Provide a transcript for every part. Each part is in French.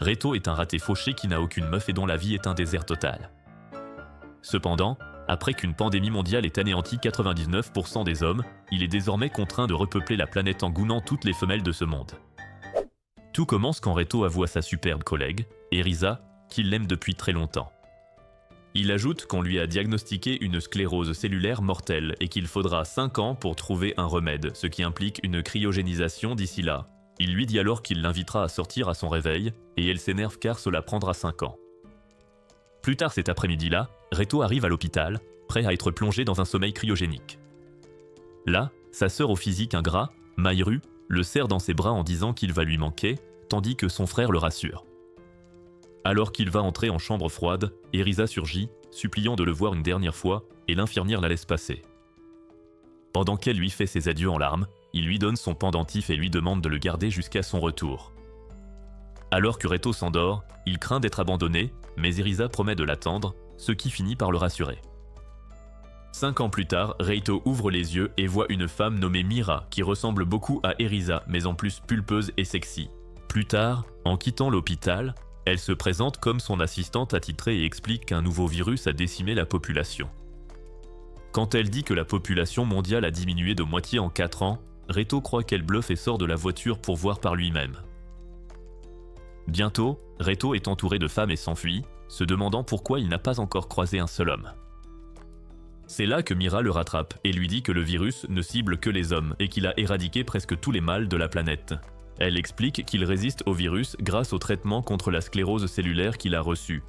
Reto est un raté fauché qui n'a aucune meuf et dont la vie est un désert total. Cependant, après qu'une pandémie mondiale ait anéanti 99% des hommes, il est désormais contraint de repeupler la planète en gounant toutes les femelles de ce monde. Tout commence quand Reto avoue à sa superbe collègue, Erisa, qu'il l'aime depuis très longtemps. Il ajoute qu'on lui a diagnostiqué une sclérose cellulaire mortelle et qu'il faudra 5 ans pour trouver un remède, ce qui implique une cryogénisation d'ici là. Il lui dit alors qu'il l'invitera à sortir à son réveil, et elle s'énerve car cela prendra 5 ans. Plus tard cet après-midi-là, Reto arrive à l'hôpital, prêt à être plongé dans un sommeil cryogénique. Là, sa sœur au physique ingrat, Maïru, le serre dans ses bras en disant qu'il va lui manquer, tandis que son frère le rassure. Alors qu'il va entrer en chambre froide, Erisa surgit, suppliant de le voir une dernière fois, et l'infirmière la laisse passer. Pendant qu'elle lui fait ses adieux en larmes, il lui donne son pendentif et lui demande de le garder jusqu'à son retour. Alors que Reto s'endort, il craint d'être abandonné, mais Erisa promet de l'attendre, ce qui finit par le rassurer. 5 ans plus tard, Reito ouvre les yeux et voit une femme nommée Mira qui ressemble beaucoup à Erisa, mais en plus pulpeuse et sexy. Plus tard, en quittant l'hôpital, elle se présente comme son assistante attitrée et explique qu'un nouveau virus a décimé la population. Quand elle dit que la population mondiale a diminué de moitié en 4 ans, Reto croit qu'elle bluffe et sort de la voiture pour voir par lui-même. Bientôt, Reto est entouré de femmes et s'enfuit, se demandant pourquoi il n'a pas encore croisé un seul homme. C'est là que Mira le rattrape et lui dit que le virus ne cible que les hommes et qu'il a éradiqué presque tous les mâles de la planète. Elle explique qu'il résiste au virus grâce au traitement contre la sclérose cellulaire qu'il a reçu.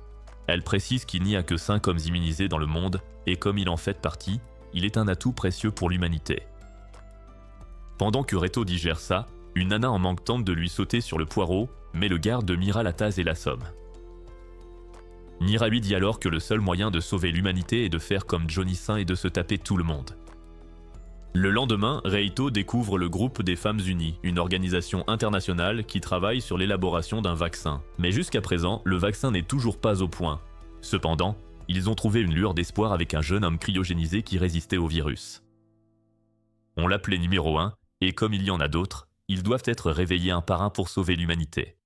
Elle précise qu'il n'y a que 5 hommes immunisés dans le monde et comme il en fait partie, il est un atout précieux pour l'humanité. Pendant que Reto digère ça, une nana en manque tente de lui sauter sur le poireau, mais le garde de Mira la tase et l'assomme. Mira lui dit alors que le seul moyen de sauver l'humanité est de faire comme Johnny Saint et de se taper tout le monde. Le lendemain, Reito découvre le groupe des Femmes Unies, une organisation internationale qui travaille sur l'élaboration d'un vaccin. Mais jusqu'à présent, le vaccin n'est toujours pas au point. Cependant, ils ont trouvé une lueur d'espoir avec un jeune homme cryogénisé qui résistait au virus. On l'appelait numéro 1, et comme il y en a d'autres, ils doivent être réveillés un par un pour sauver l'humanité.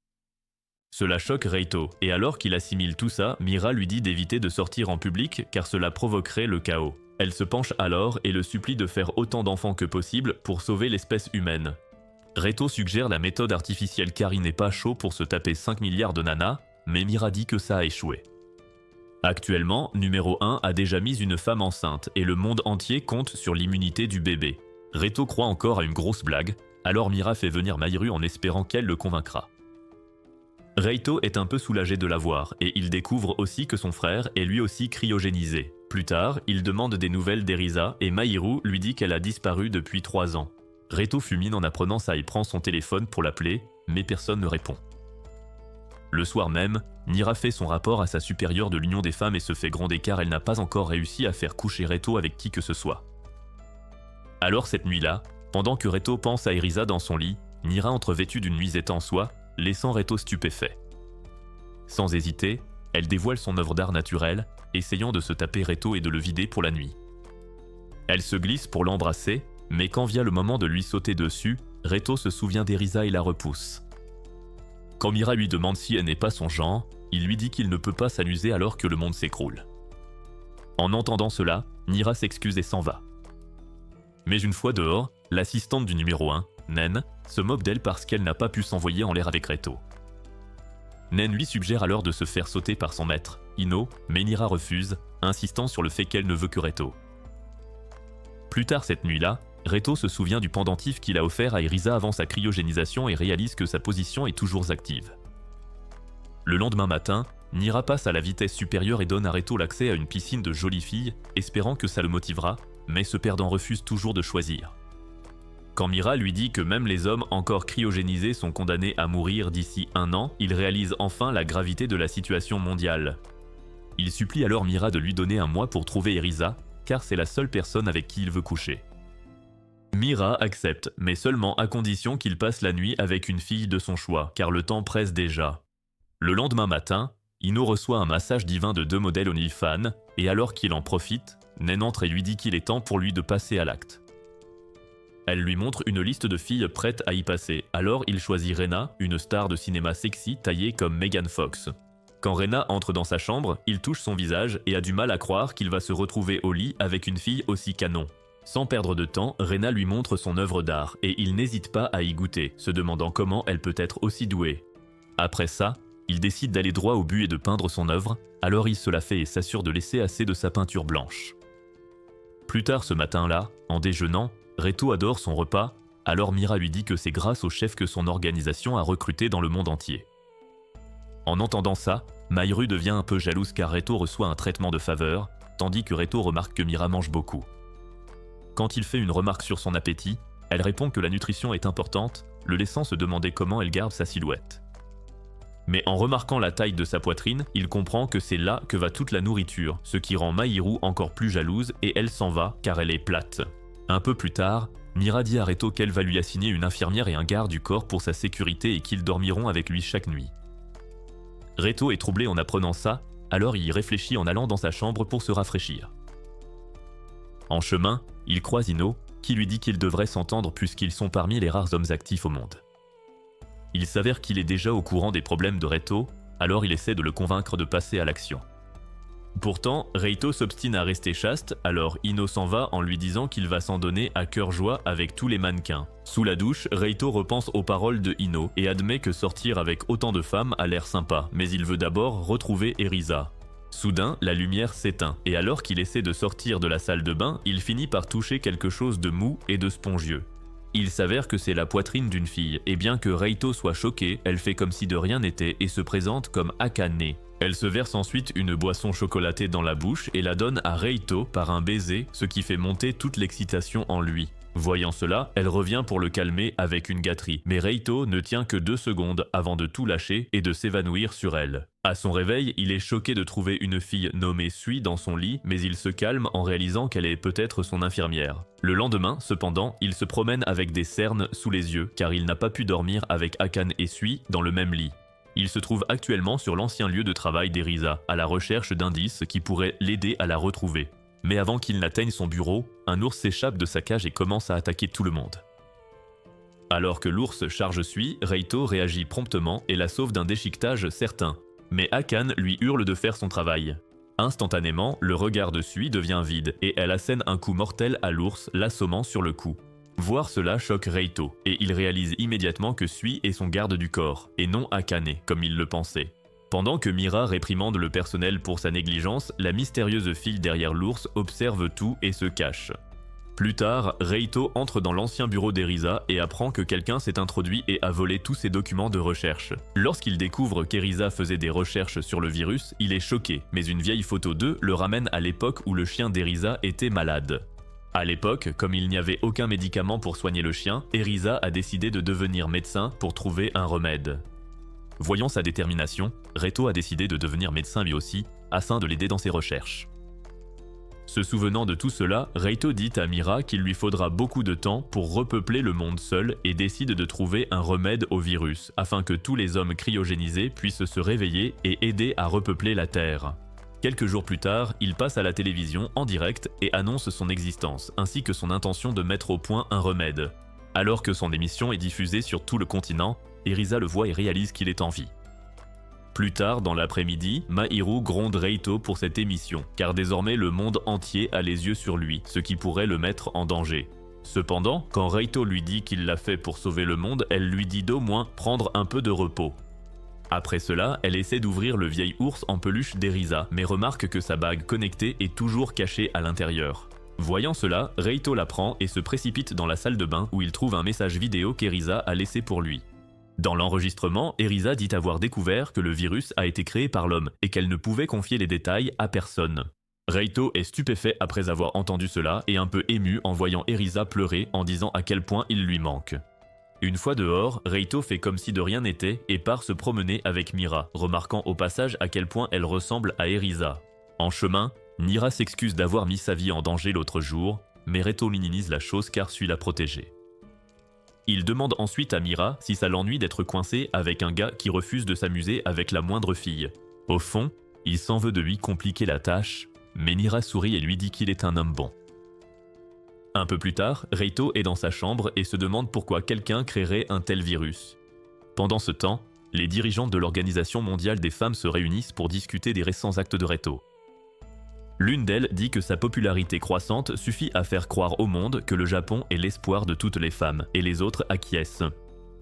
Cela choque Reito, et alors qu'il assimile tout ça, Mira lui dit d'éviter de sortir en public car cela provoquerait le chaos. Elle se penche alors et le supplie de faire autant d'enfants que possible pour sauver l'espèce humaine. Reito suggère la méthode artificielle car il n'est pas chaud pour se taper 5 milliards de nanas, mais Mira dit que ça a échoué. Actuellement, numéro 1 a déjà mis une femme enceinte et le monde entier compte sur l'immunité du bébé. Reito croit encore à une grosse blague, alors Mira fait venir Maïru en espérant qu'elle le convaincra. Reito est un peu soulagé de la voir et il découvre aussi que son frère est lui aussi cryogénisé. Plus tard, il demande des nouvelles d'Erisa et Maïru lui dit qu'elle a disparu depuis 3 ans. Reito fulmine en apprenant ça et prend son téléphone pour l'appeler, mais personne ne répond. Le soir même, Mira fait son rapport à sa supérieure de l'Union des femmes et se fait gronder car elle n'a pas encore réussi à faire coucher Reito avec qui que ce soit. Alors cette nuit-là, pendant que Reito pense à Erisa dans son lit, Mira entre vêtue d'une nuisette en soie, laissant Reito stupéfait. Sans hésiter, elle dévoile son œuvre d'art naturel, essayant de se taper Reito et de le vider pour la nuit. Elle se glisse pour l'embrasser, mais quand vient le moment de lui sauter dessus, Reito se souvient d'Erisa et la repousse. Quand Mira lui demande si elle n'est pas son genre, il lui dit qu'il ne peut pas s'amuser alors que le monde s'écroule. En entendant cela, Mira s'excuse et s'en va. Mais une fois dehors, l'assistante du numéro 1, Nen, se moque d'elle parce qu'elle n'a pas pu s'envoyer en l'air avec Reito. Nen lui suggère alors de se faire sauter par son maître, Ino, mais Mira refuse, insistant sur le fait qu'elle ne veut que Reito. Plus tard cette nuit-là, Reito se souvient du pendentif qu'il a offert à Erisa avant sa cryogénisation et réalise que sa position est toujours active. Le lendemain matin, Mira passe à la vitesse supérieure et donne à Reito l'accès à une piscine de jolies filles, espérant que ça le motivera, mais ce perdant refuse toujours de choisir. Quand Mira lui dit que même les hommes encore cryogénisés sont condamnés à mourir d'ici 1 an, il réalise enfin la gravité de la situation mondiale. Il supplie alors Mira de lui donner 1 mois pour trouver Erisa, car c'est la seule personne avec qui il veut coucher. Mira accepte, mais seulement à condition qu'il passe la nuit avec une fille de son choix, car le temps presse déjà. Le lendemain matin, Ino reçoit un massage divin de 2 modèles OnlyFans, et alors qu'il en profite, Nen entre et lui dit qu'il est temps pour lui de passer à l'acte. Elle lui montre une liste de filles prêtes à y passer, alors il choisit Rena, une star de cinéma sexy taillée comme Megan Fox. Quand Rena entre dans sa chambre, il touche son visage et a du mal à croire qu'il va se retrouver au lit avec une fille aussi canon. Sans perdre de temps, Rena lui montre son œuvre d'art et il n'hésite pas à y goûter, se demandant comment elle peut être aussi douée. Après ça, il décide d'aller droit au but et de peindre son œuvre, alors il se la fait et s'assure de laisser assez de sa peinture blanche. Plus tard ce matin-là, en déjeunant, Reto adore son repas, alors Mira lui dit que c'est grâce au chef que son organisation a recruté dans le monde entier. En entendant ça, Maïru devient un peu jalouse car Reto reçoit un traitement de faveur, tandis que Reto remarque que Mira mange beaucoup. Quand il fait une remarque sur son appétit, elle répond que la nutrition est importante, le laissant se demander comment elle garde sa silhouette. Mais en remarquant la taille de sa poitrine, il comprend que c'est là que va toute la nourriture, ce qui rend Maïru encore plus jalouse et elle s'en va car elle est plate. Un peu plus tard, Mira dit à Reto qu'elle va lui assigner une infirmière et un garde du corps pour sa sécurité et qu'ils dormiront avec lui chaque nuit. Reto est troublé en apprenant ça, alors il y réfléchit en allant dans sa chambre pour se rafraîchir. En chemin, il croise Ino, qui lui dit qu'ils devraient s'entendre puisqu'ils sont parmi les rares hommes actifs au monde. Il s'avère qu'il est déjà au courant des problèmes de Reto, alors il essaie de le convaincre de passer à l'action. Pourtant, Reito s'obstine à rester chaste, alors Ino s'en va en lui disant qu'il va s'en donner à cœur joie avec tous les mannequins. Sous la douche, Reito repense aux paroles de Ino et admet que sortir avec autant de femmes a l'air sympa, mais il veut d'abord retrouver Erisa. Soudain, la lumière s'éteint, et alors qu'il essaie de sortir de la salle de bain, il finit par toucher quelque chose de mou et de spongieux. Il s'avère que c'est la poitrine d'une fille, et bien que Reito soit choquée, elle fait comme si de rien n'était et se présente comme Akane. Elle se verse ensuite une boisson chocolatée dans la bouche et la donne à Reito par un baiser, ce qui fait monter toute l'excitation en lui. Voyant cela, elle revient pour le calmer avec une gâterie, mais Reito ne tient que 2 secondes avant de tout lâcher et de s'évanouir sur elle. À son réveil, il est choqué de trouver une fille nommée Sui dans son lit, mais il se calme en réalisant qu'elle est peut-être son infirmière. Le lendemain, cependant, il se promène avec des cernes sous les yeux, car il n'a pas pu dormir avec Akane et Sui dans le même lit. Il se trouve actuellement sur l'ancien lieu de travail d'Erisa, à la recherche d'indices qui pourraient l'aider à la retrouver. Mais avant qu'il n'atteigne son bureau, un ours s'échappe de sa cage et commence à attaquer tout le monde. Alors que l'ours charge Sui, Reito réagit promptement et la sauve d'un déchiquetage certain. Mais Akane lui hurle de faire son travail. Instantanément, le regard de Sui devient vide et elle assène un coup mortel à l'ours, l'assommant sur le cou. Voir cela choque Reito, et il réalise immédiatement que Sui est son garde du corps, et non Akane, comme il le pensait. Pendant que Mira réprimande le personnel pour sa négligence, la mystérieuse fille derrière l'ours observe tout et se cache. Plus tard, Reito entre dans l'ancien bureau d'Erisa et apprend que quelqu'un s'est introduit et a volé tous ses documents de recherche. Lorsqu'il découvre qu'Erisa faisait des recherches sur le virus, il est choqué, mais une vieille photo d'eux le ramène à l'époque où le chien d'Erisa était malade. À l'époque, comme il n'y avait aucun médicament pour soigner le chien, Erisa a décidé de devenir médecin pour trouver un remède. Voyant sa détermination, Reito a décidé de devenir médecin lui aussi, afin de l'aider dans ses recherches. Se souvenant de tout cela, Reito dit à Mira qu'il lui faudra beaucoup de temps pour repeupler le monde seul et décide de trouver un remède au virus, afin que tous les hommes cryogénisés puissent se réveiller et aider à repeupler la Terre. Quelques jours plus tard, il passe à la télévision en direct et annonce son existence, ainsi que son intention de mettre au point un remède. Alors que son émission est diffusée sur tout le continent, Erisa le voit et réalise qu'il est en vie. Plus tard, dans l'après-midi, Mahiru gronde Reito pour cette émission, car désormais le monde entier a les yeux sur lui, ce qui pourrait le mettre en danger. Cependant, quand Reito lui dit qu'il l'a fait pour sauver le monde, elle lui dit d'au moins prendre un peu de repos. Après cela, elle essaie d'ouvrir le vieil ours en peluche d'Erisa, mais remarque que sa bague connectée est toujours cachée à l'intérieur. Voyant cela, Reito la prend et se précipite dans la salle de bain où il trouve un message vidéo qu'Erisa a laissé pour lui. Dans l'enregistrement, Erisa dit avoir découvert que le virus a été créé par l'homme et qu'elle ne pouvait confier les détails à personne. Reito est stupéfait après avoir entendu cela et un peu ému en voyant Erisa pleurer en disant à quel point il lui manque. Une fois dehors, Reito fait comme si de rien n'était et part se promener avec Mira, remarquant au passage à quel point elle ressemble à Erisa. En chemin, Mira s'excuse d'avoir mis sa vie en danger l'autre jour, mais Reito minimise la chose car Sui l'a protégée. Il demande ensuite à Mira si ça l'ennuie d'être coincé avec un gars qui refuse de s'amuser avec la moindre fille. Au fond, il s'en veut de lui compliquer la tâche, mais Mira sourit et lui dit qu'il est un homme bon. Un peu plus tard, Reito est dans sa chambre et se demande pourquoi quelqu'un créerait un tel virus. Pendant ce temps, les dirigeantes de l'Organisation mondiale des femmes se réunissent pour discuter des récents actes de Reito. L'une d'elles dit que sa popularité croissante suffit à faire croire au monde que le Japon est l'espoir de toutes les femmes, et les autres acquiescent.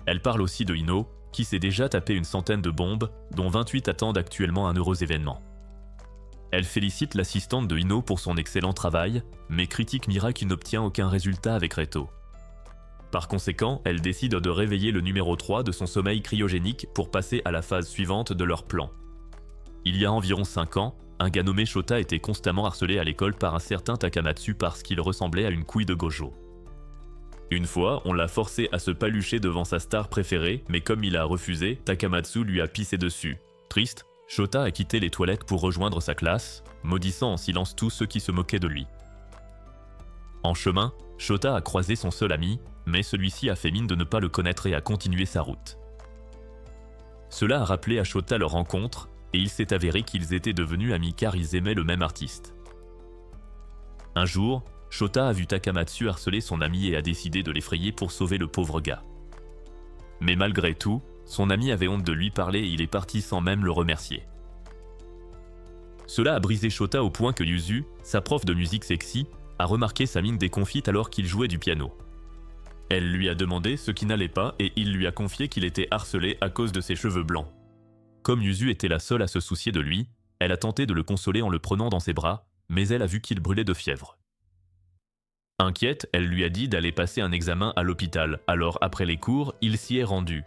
Elle parle aussi de Ino, qui s'est déjà tapé une centaine de bombes, dont 28 attendent actuellement un heureux événement. Elle félicite l'assistante de Ino pour son excellent travail, mais critique Mira qui n'obtient aucun résultat avec Reito. Par conséquent, elle décide de réveiller le numéro 3 de son sommeil cryogénique pour passer à la phase suivante de leur plan. Il y a environ 5 ans, un gars nommé Shota était constamment harcelé à l'école par un certain Takamatsu parce qu'il ressemblait à une couille de gojo. Une fois, on l'a forcé à se palucher devant sa star préférée, mais comme il a refusé, Takamatsu lui a pissé dessus. Triste, Shota a quitté les toilettes pour rejoindre sa classe, maudissant en silence tous ceux qui se moquaient de lui. En chemin, Shota a croisé son seul ami, mais celui-ci a fait mine de ne pas le connaître et a continué sa route. Cela a rappelé à Shota leur rencontre, et il s'est avéré qu'ils étaient devenus amis car ils aimaient le même artiste. Un jour, Shota a vu Takamatsu harceler son ami et a décidé de l'effrayer pour sauver le pauvre gars. Mais malgré tout, son ami avait honte de lui parler et il est parti sans même le remercier. Cela a brisé Shota au point que Yuzu, sa prof de musique sexy, a remarqué sa mine déconfite alors qu'il jouait du piano. Elle lui a demandé ce qui n'allait pas et il lui a confié qu'il était harcelé à cause de ses cheveux blancs. Comme Yuzu était la seule à se soucier de lui, elle a tenté de le consoler en le prenant dans ses bras, mais elle a vu qu'il brûlait de fièvre. Inquiète, elle lui a dit d'aller passer un examen à l'hôpital, alors après les cours, il s'y est rendu.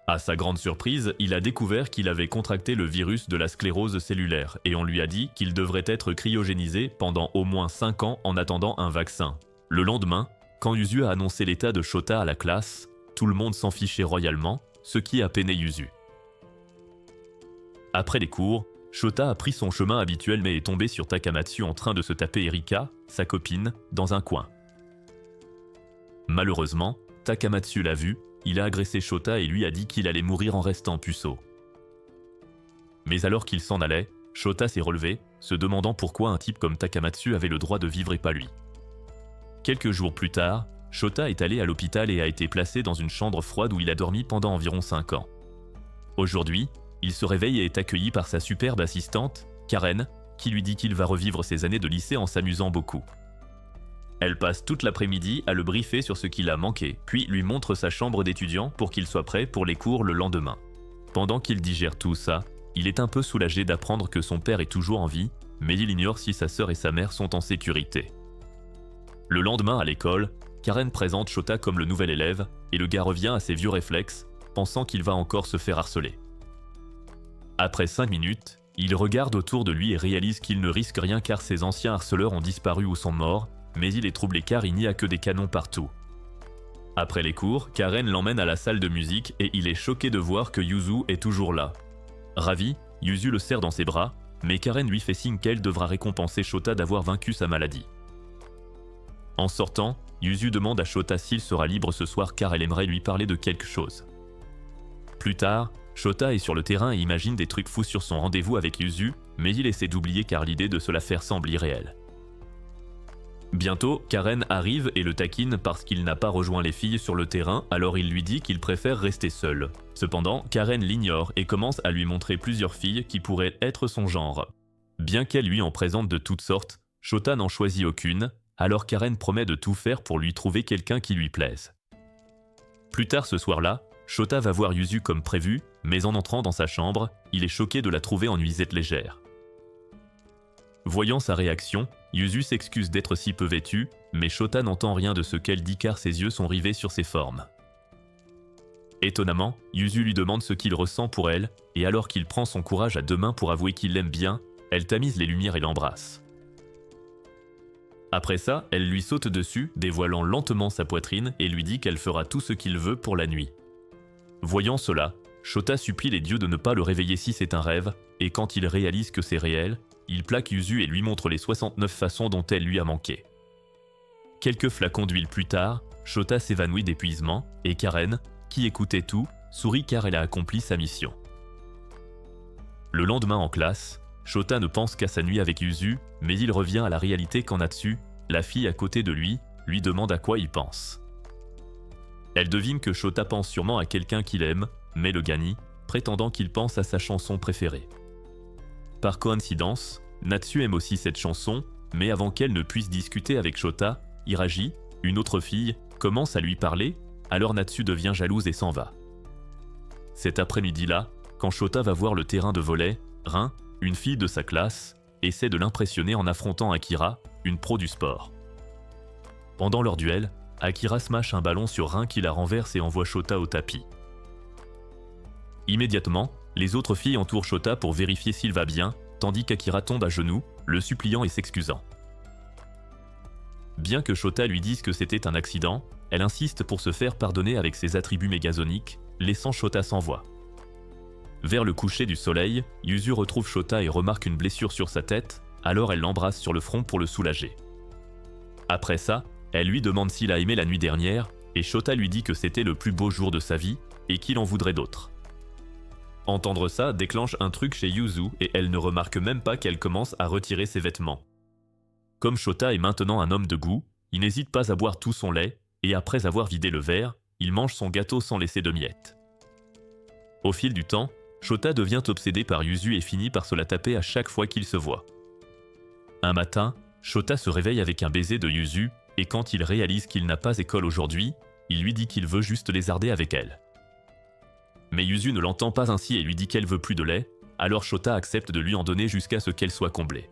À sa grande surprise, il a découvert qu'il avait contracté le virus de la sclérose cellulaire et on lui a dit qu'il devrait être cryogénisé pendant au moins 5 ans en attendant un vaccin. Le lendemain, quand Yuzu a annoncé l'état de Shota à la classe, tout le monde s'en fichait royalement, ce qui a peiné Yuzu. Après les cours, Shota a pris son chemin habituel mais est tombé sur Takamatsu en train de se taper Erika, sa copine, dans un coin. Malheureusement, Takamatsu l'a vu, il a agressé Shota et lui a dit qu'il allait mourir en restant puceau. Mais alors qu'il s'en allait, Shota s'est relevé, se demandant pourquoi un type comme Takamatsu avait le droit de vivre et pas lui. Quelques jours plus tard, Shota est allé à l'hôpital et a été placé dans une chambre froide où il a dormi pendant environ 5 ans. Aujourd'hui, il se réveille et est accueilli par sa superbe assistante, Karen, qui lui dit qu'il va revivre ses années de lycée en s'amusant beaucoup. Elle passe toute l'après-midi à le briefer sur ce qu'il a manqué, puis lui montre sa chambre d'étudiant pour qu'il soit prêt pour les cours le lendemain. Pendant qu'il digère tout ça, il est un peu soulagé d'apprendre que son père est toujours en vie, mais il ignore si sa sœur et sa mère sont en sécurité. Le lendemain à l'école, Karen présente Shota comme le nouvel élève, et le gars revient à ses vieux réflexes, pensant qu'il va encore se faire harceler. Après 5 minutes, il regarde autour de lui et réalise qu'il ne risque rien car ses anciens harceleurs ont disparu ou sont morts, mais il est troublé car il n'y a que des canons partout. Après les cours, Karen l'emmène à la salle de musique et il est choqué de voir que Yuzu est toujours là. Ravi, Yuzu le serre dans ses bras, mais Karen lui fait signe qu'elle devra récompenser Shota d'avoir vaincu sa maladie. En sortant, Yuzu demande à Shota s'il sera libre ce soir car elle aimerait lui parler de quelque chose. Plus tard, Shota est sur le terrain et imagine des trucs fous sur son rendez-vous avec Yuzu, mais il essaie d'oublier car l'idée de se la faire semble irréelle. Bientôt, Karen arrive et le taquine parce qu'il n'a pas rejoint les filles sur le terrain, alors il lui dit qu'il préfère rester seul. Cependant, Karen l'ignore et commence à lui montrer plusieurs filles qui pourraient être son genre. Bien qu'elle lui en présente de toutes sortes, Shota n'en choisit aucune, alors Karen promet de tout faire pour lui trouver quelqu'un qui lui plaise. Plus tard ce soir-là, Shota va voir Yuzu comme prévu, mais en entrant dans sa chambre, il est choqué de la trouver en nuisette légère. Voyant sa réaction, Yuzu s'excuse d'être si peu vêtue, mais Shota n'entend rien de ce qu'elle dit car ses yeux sont rivés sur ses formes. Étonnamment, Yuzu lui demande ce qu'il ressent pour elle, et alors qu'il prend son courage à 2 mains pour avouer qu'il l'aime bien, elle tamise les lumières et l'embrasse. Après ça, elle lui saute dessus, dévoilant lentement sa poitrine et lui dit qu'elle fera tout ce qu'il veut pour la nuit. Voyant cela, Shota supplie les dieux de ne pas le réveiller si c'est un rêve, et quand il réalise que c'est réel, il plaque Yuzu et lui montre les 69 façons dont elle lui a manqué. Quelques flacons d'huile plus tard, Shota s'évanouit d'épuisement, et Karen, qui écoutait tout, sourit car elle a accompli sa mission. Le lendemain en classe, Shota ne pense qu'à sa nuit avec Yuzu, mais il revient à la réalité quand Natsu, la fille à côté de lui, lui demande à quoi il pense. Elle devine que Shota pense sûrement à quelqu'un qu'il aime, mais le ganie, prétendant qu'il pense à sa chanson préférée. Par coïncidence, Natsu aime aussi cette chanson, mais avant qu'elle ne puisse discuter avec Shota, Hiraji, une autre fille, commence à lui parler, alors Natsu devient jalouse et s'en va. Cet après-midi-là, quand Shota va voir le terrain de volley, Rin, une fille de sa classe, essaie de l'impressionner en affrontant Akira, une pro du sport. Pendant leur duel, Akira smash un ballon sur Rin qui la renverse et envoie Shota au tapis. Immédiatement, les autres filles entourent Shota pour vérifier s'il va bien, tandis qu'Akira tombe à genoux, le suppliant et s'excusant. Bien que Shota lui dise que c'était un accident, elle insiste pour se faire pardonner avec ses attributs mégazoniques, laissant Shota sans voix. Vers le coucher du soleil, Yuzu retrouve Shota et remarque une blessure sur sa tête, alors elle l'embrasse sur le front pour le soulager. Après ça, elle lui demande s'il a aimé la nuit dernière, et Shota lui dit que c'était le plus beau jour de sa vie, et qu'il en voudrait d'autres. Entendre ça déclenche un truc chez Yuzu et elle ne remarque même pas qu'elle commence à retirer ses vêtements. Comme Shota est maintenant un homme de goût, il n'hésite pas à boire tout son lait, et après avoir vidé le verre, il mange son gâteau sans laisser de miettes. Au fil du temps, Shota devient obsédé par Yuzu et finit par se la taper à chaque fois qu'ils se voient. Un matin, Shota se réveille avec un baiser de Yuzu, et quand il réalise qu'il n'a pas école aujourd'hui, il lui dit qu'il veut juste lézarder avec elle. Mais Yuzu ne l'entend pas ainsi et lui dit qu'elle veut plus de lait, alors Shota accepte de lui en donner jusqu'à ce qu'elle soit comblée.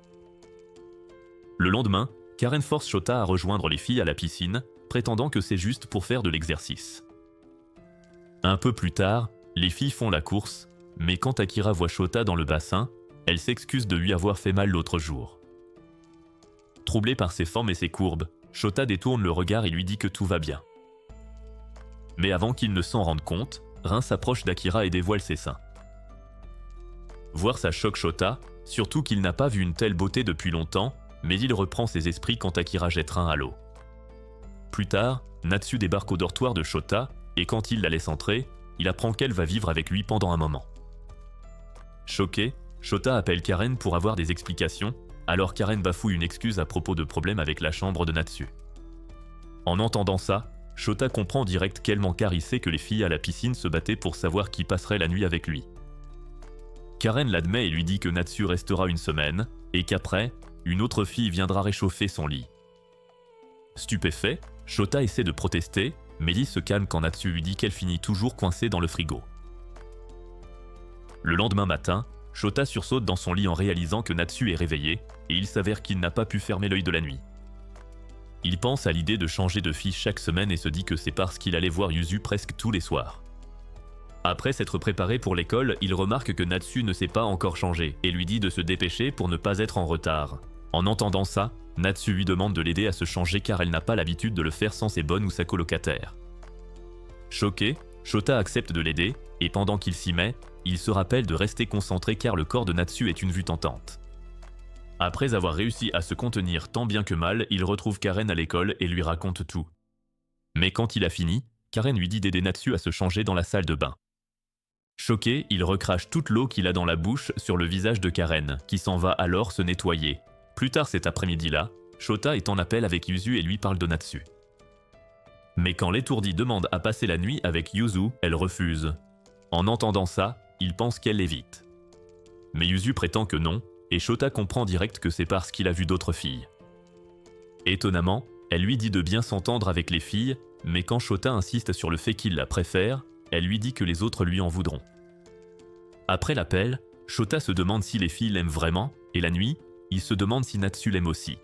Le lendemain, Karen force Shota à rejoindre les filles à la piscine, prétendant que c'est juste pour faire de l'exercice. Un peu plus tard, les filles font la course, mais quand Akira voit Shota dans le bassin, elle s'excuse de lui avoir fait mal l'autre jour. Troublée par ses formes et ses courbes, Shota détourne le regard et lui dit que tout va bien. Mais avant qu'il ne s'en rende compte, Rin s'approche d'Akira et dévoile ses seins. Voir ça choque Shota, surtout qu'il n'a pas vu une telle beauté depuis longtemps, mais il reprend ses esprits quand Akira jette Rin à l'eau. Plus tard, Natsu débarque au dortoir de Shota, et quand il la laisse entrer, il apprend qu'elle va vivre avec lui pendant un moment. Choqué, Shota appelle Karen pour avoir des explications, alors Karen bafouille une excuse à propos de problèmes avec la chambre de Natsu. En entendant ça, Shota comprend direct quellement car il sait que les filles à la piscine se battaient pour savoir qui passerait la nuit avec lui. Karen l'admet et lui dit que Natsu restera une semaine, et qu'après, une autre fille viendra réchauffer son lit. Stupéfait, Shota essaie de protester, mais Lee se calme quand Natsu lui dit qu'elle finit toujours coincée dans le frigo. Le lendemain matin, Shota sursaute dans son lit en réalisant que Natsu est réveillé, et il s'avère qu'il n'a pas pu fermer l'œil de la nuit. Il pense à l'idée de changer de fille chaque semaine et se dit que c'est parce qu'il allait voir Yuzu presque tous les soirs. Après s'être préparé pour l'école, il remarque que Natsu ne s'est pas encore changé et lui dit de se dépêcher pour ne pas être en retard. En entendant ça, Natsu lui demande de l'aider à se changer car elle n'a pas l'habitude de le faire sans ses bonnes ou sa colocataire. Choqué, Shota accepte de l'aider, et pendant qu'il s'y met, il se rappelle de rester concentré car le corps de Natsu est une vue tentante. Après avoir réussi à se contenir tant bien que mal, il retrouve Karen à l'école et lui raconte tout. Mais quand il a fini, Karen lui dit d'aider Natsu à se changer dans la salle de bain. Choqué, il recrache toute l'eau qu'il a dans la bouche sur le visage de Karen, qui s'en va alors se nettoyer. Plus tard cet après-midi-là, Shota est en appel avec Yuzu et lui parle de Natsu. Mais quand l'étourdie demande à passer la nuit avec Yuzu, elle refuse. En entendant ça, il pense qu'elle l'évite. Mais Yuzu prétend que non, et Shota comprend direct que c'est parce qu'il a vu d'autres filles. Étonnamment, elle lui dit de bien s'entendre avec les filles, mais quand Shota insiste sur le fait qu'il la préfère, elle lui dit que les autres lui en voudront. Après l'appel, Shota se demande si les filles l'aiment vraiment, et la nuit, il se demande si Natsu l'aime aussi.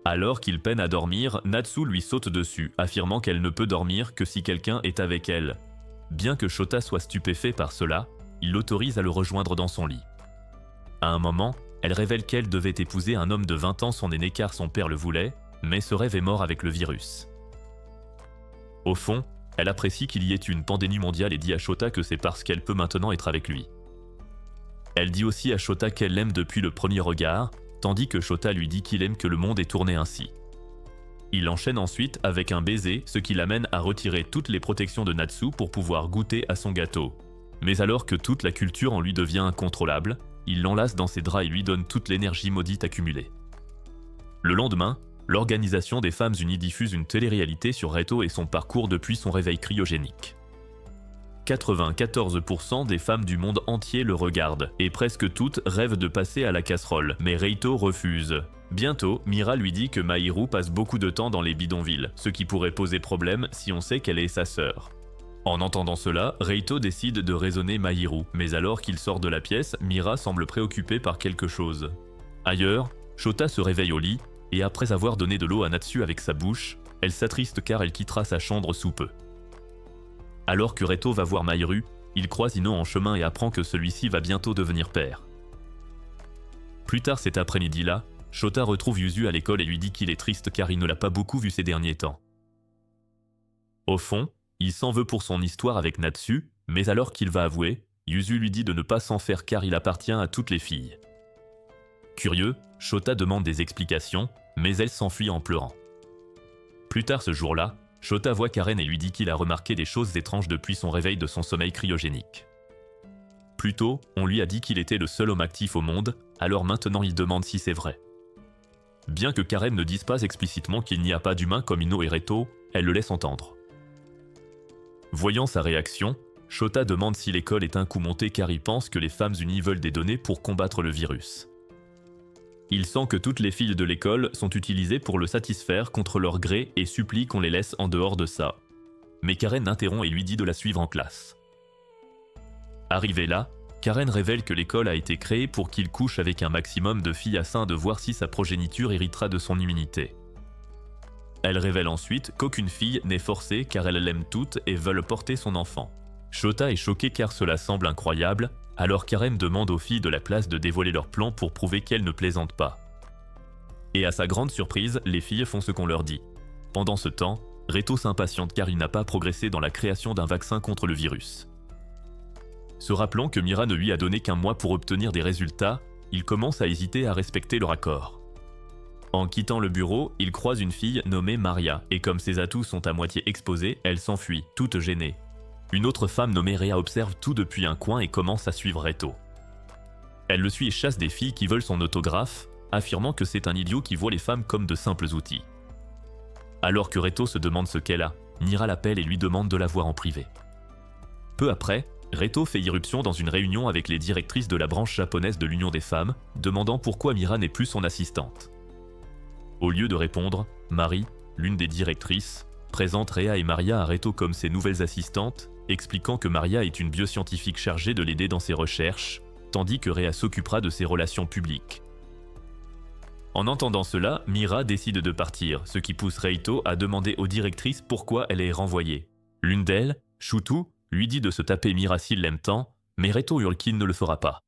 Alors qu'il peine à dormir, Natsu lui saute dessus, affirmant qu'elle ne peut dormir que si quelqu'un est avec elle. Bien que Shota soit stupéfait par cela, il l'autorise à le rejoindre dans son lit. À un moment, elle révèle qu'elle devait épouser un homme de 20 ans son aîné car son père le voulait, mais ce rêve est mort avec le virus. Au fond, elle apprécie qu'il y ait une pandémie mondiale et dit à Shota que c'est parce qu'elle peut maintenant être avec lui. Elle dit aussi à Shota qu'elle l'aime depuis le premier regard, tandis que Shota lui dit qu'il aime que le monde est tourné ainsi. Il enchaîne ensuite avec un baiser, ce qui l'amène à retirer toutes les protections de Natsu pour pouvoir goûter à son gâteau. Mais alors que toute la culture en lui devient incontrôlable, il l'enlace dans ses draps et lui donne toute l'énergie maudite accumulée. Le lendemain, l'Organisation des Femmes Unies diffuse une télé-réalité sur Reto et son parcours depuis son réveil cryogénique. 94% des femmes du monde entier le regardent, et presque toutes rêvent de passer à la casserole, mais Reito refuse. Bientôt, Mira lui dit que Mahiru passe beaucoup de temps dans les bidonvilles, ce qui pourrait poser problème si on sait qu'elle est sa sœur. En entendant cela, Reito décide de raisonner Mahiru, mais alors qu'il sort de la pièce, Mira semble préoccupée par quelque chose. Ailleurs, Shota se réveille au lit, et après avoir donné de l'eau à Natsu avec sa bouche, elle s'attriste car elle quittera sa chambre sous peu. Alors que Reito va voir Mahiru, il croise Ino en chemin et apprend que celui-ci va bientôt devenir père. Plus tard cet après-midi-là, Shota retrouve Yuzu à l'école et lui dit qu'il est triste car il ne l'a pas beaucoup vu ces derniers temps. Au fond, il s'en veut pour son histoire avec Natsu, mais alors qu'il va avouer, Yuzu lui dit de ne pas s'en faire car il appartient à toutes les filles. Curieux, Shota demande des explications, mais elle s'enfuit en pleurant. Plus tard ce jour-là, Shota voit Karen et lui dit qu'il a remarqué des choses étranges depuis son réveil de son sommeil cryogénique. Plus tôt, on lui a dit qu'il était le seul homme actif au monde, alors maintenant il demande si c'est vrai. Bien que Karen ne dise pas explicitement qu'il n'y a pas d'humains comme Ino et Reto, elle le laisse entendre. Voyant sa réaction, Shota demande si l'école est un coup monté car il pense que les femmes unies veulent des données pour combattre le virus. Il sent que toutes les filles de l'école sont utilisées pour le satisfaire contre leur gré et supplie qu'on les laisse en dehors de ça. Mais Karen l'interrompt et lui dit de la suivre en classe. Arrivée là, Karen révèle que l'école a été créée pour qu'il couche avec un maximum de filles afin de voir si sa progéniture héritera de son immunité. Elle révèle ensuite qu'aucune fille n'est forcée car elle l'aime toutes et veulent porter son enfant. Shota est choquée car cela semble incroyable, alors Karen demande aux filles de la classe de dévoiler leur plan pour prouver qu'elles ne plaisantent pas. Et à sa grande surprise, les filles font ce qu'on leur dit. Pendant ce temps, Reto s'impatiente car il n'a pas progressé dans la création d'un vaccin contre le virus. Se rappelant que Mira ne lui a donné qu'un mois pour obtenir des résultats, il commence à hésiter à respecter leur accord. En quittant le bureau, il croise une fille nommée Maria, et comme ses atouts sont à moitié exposés, elle s'enfuit, toute gênée. Une autre femme nommée Rhea observe tout depuis un coin et commence à suivre Reto. Elle le suit et chasse des filles qui veulent son autographe, affirmant que c'est un idiot qui voit les femmes comme de simples outils. Alors que Reto se demande ce qu'elle a, Mira l'appelle et lui demande de la voir en privé. Peu après, Reto fait irruption dans une réunion avec les directrices de la branche japonaise de l'Union des femmes, demandant pourquoi Mira n'est plus son assistante. Au lieu de répondre, Marie, l'une des directrices, présente Rhea et Maria à Reto comme ses nouvelles assistantes, expliquant que Maria est une bioscientifique chargée de l'aider dans ses recherches, tandis que Rhea s'occupera de ses relations publiques. En entendant cela, Mira décide de partir, ce qui pousse Reito à demander aux directrices pourquoi elle est renvoyée. L'une d'elles, Shutu, lui dit de se taper Mira s'il l'aime tant, mais Reito hurle qu'il ne le fera pas.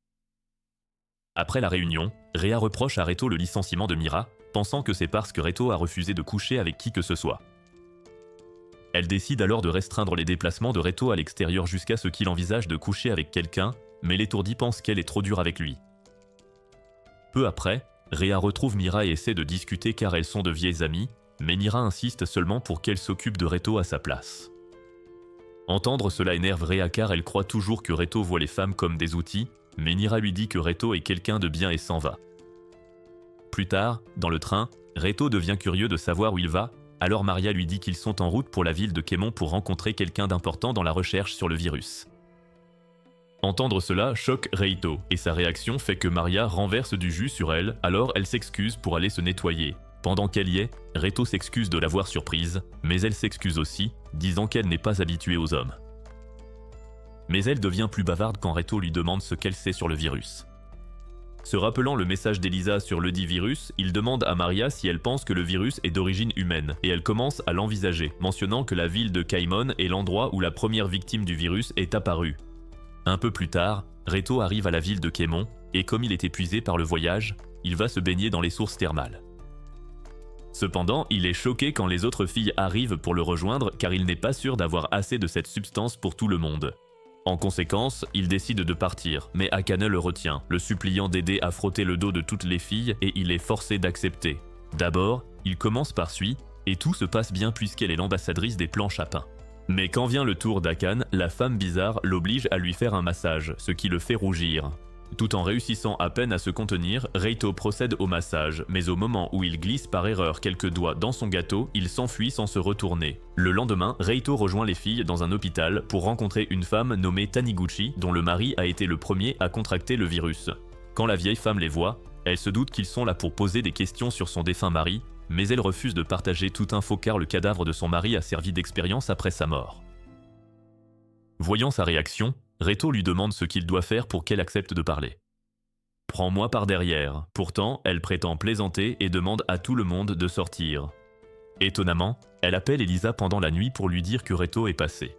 Après la réunion, Rhea reproche à Reito le licenciement de Mira, pensant que c'est parce que Reito a refusé de coucher avec qui que ce soit. Elle décide alors de restreindre les déplacements de Reito à l'extérieur jusqu'à ce qu'il envisage de coucher avec quelqu'un, mais l'étourdie pense qu'elle est trop dure avec lui. Peu après, Rhea retrouve Mira et essaie de discuter car elles sont de vieilles amies, mais Mira insiste seulement pour qu'elle s'occupe de Reito à sa place. Entendre cela énerve Rhea car elle croit toujours que Reito voit les femmes comme des outils, mais Mira lui dit que Reito est quelqu'un de bien et s'en va. Plus tard, dans le train, Reito devient curieux de savoir où il va, alors Maria lui dit qu'ils sont en route pour la ville de Kémon pour rencontrer quelqu'un d'important dans la recherche sur le virus. Entendre cela choque Reito, et sa réaction fait que Maria renverse du jus sur elle, alors elle s'excuse pour aller se nettoyer. Pendant qu'elle y est, Reito s'excuse de l'avoir surprise, mais elle s'excuse aussi, disant qu'elle n'est pas habituée aux hommes. Mais elle devient plus bavarde quand Reito lui demande ce qu'elle sait sur le virus. Se rappelant le message d'Elisa sur le dit virus, il demande à Maria si elle pense que le virus est d'origine humaine, et elle commence à l'envisager, mentionnant que la ville de Kaimon est l'endroit où la première victime du virus est apparue. Un peu plus tard, Reito arrive à la ville de Kémon, et comme il est épuisé par le voyage, il va se baigner dans les sources thermales. Cependant, il est choqué quand les autres filles arrivent pour le rejoindre car il n'est pas sûr d'avoir assez de cette substance pour tout le monde. En conséquence, il décide de partir, mais Akane le retient, le suppliant d'aider à frotter le dos de toutes les filles et il est forcé d'accepter. D'abord, il commence par Sui, et tout se passe bien puisqu'elle est l'ambassadrice des planches à pain. Mais quand vient le tour d'Akane, la femme bizarre l'oblige à lui faire un massage, ce qui le fait rougir. Tout en réussissant à peine à se contenir, Reito procède au massage, mais au moment où il glisse par erreur quelques doigts dans son gâteau, il s'enfuit sans se retourner. Le lendemain, Reito rejoint les filles dans un hôpital pour rencontrer une femme nommée Taniguchi, dont le mari a été le premier à contracter le virus. Quand la vieille femme les voit, elle se doute qu'ils sont là pour poser des questions sur son défunt mari, mais elle refuse de partager toute info car le cadavre de son mari a servi d'expérience après sa mort. Voyant sa réaction, Reito lui demande ce qu'il doit faire pour qu'elle accepte de parler. « Prends-moi par derrière ». Pourtant, elle prétend plaisanter et demande à tout le monde de sortir. Étonnamment, elle appelle Elisa pendant la nuit pour lui dire que Reito est passé.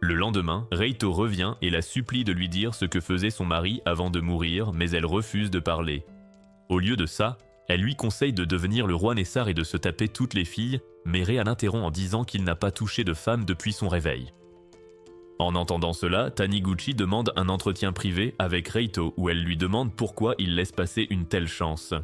Le lendemain, Reito revient et la supplie de lui dire ce que faisait son mari avant de mourir, mais elle refuse de parler. Au lieu de ça, elle lui conseille de devenir le roi Nessar et de se taper toutes les filles, mais Réa l'interrompt en disant qu'il n'a pas touché de femme depuis son réveil. En entendant cela, Taniguchi demande un entretien privé avec Reito où elle lui demande pourquoi il laisse passer une telle chance.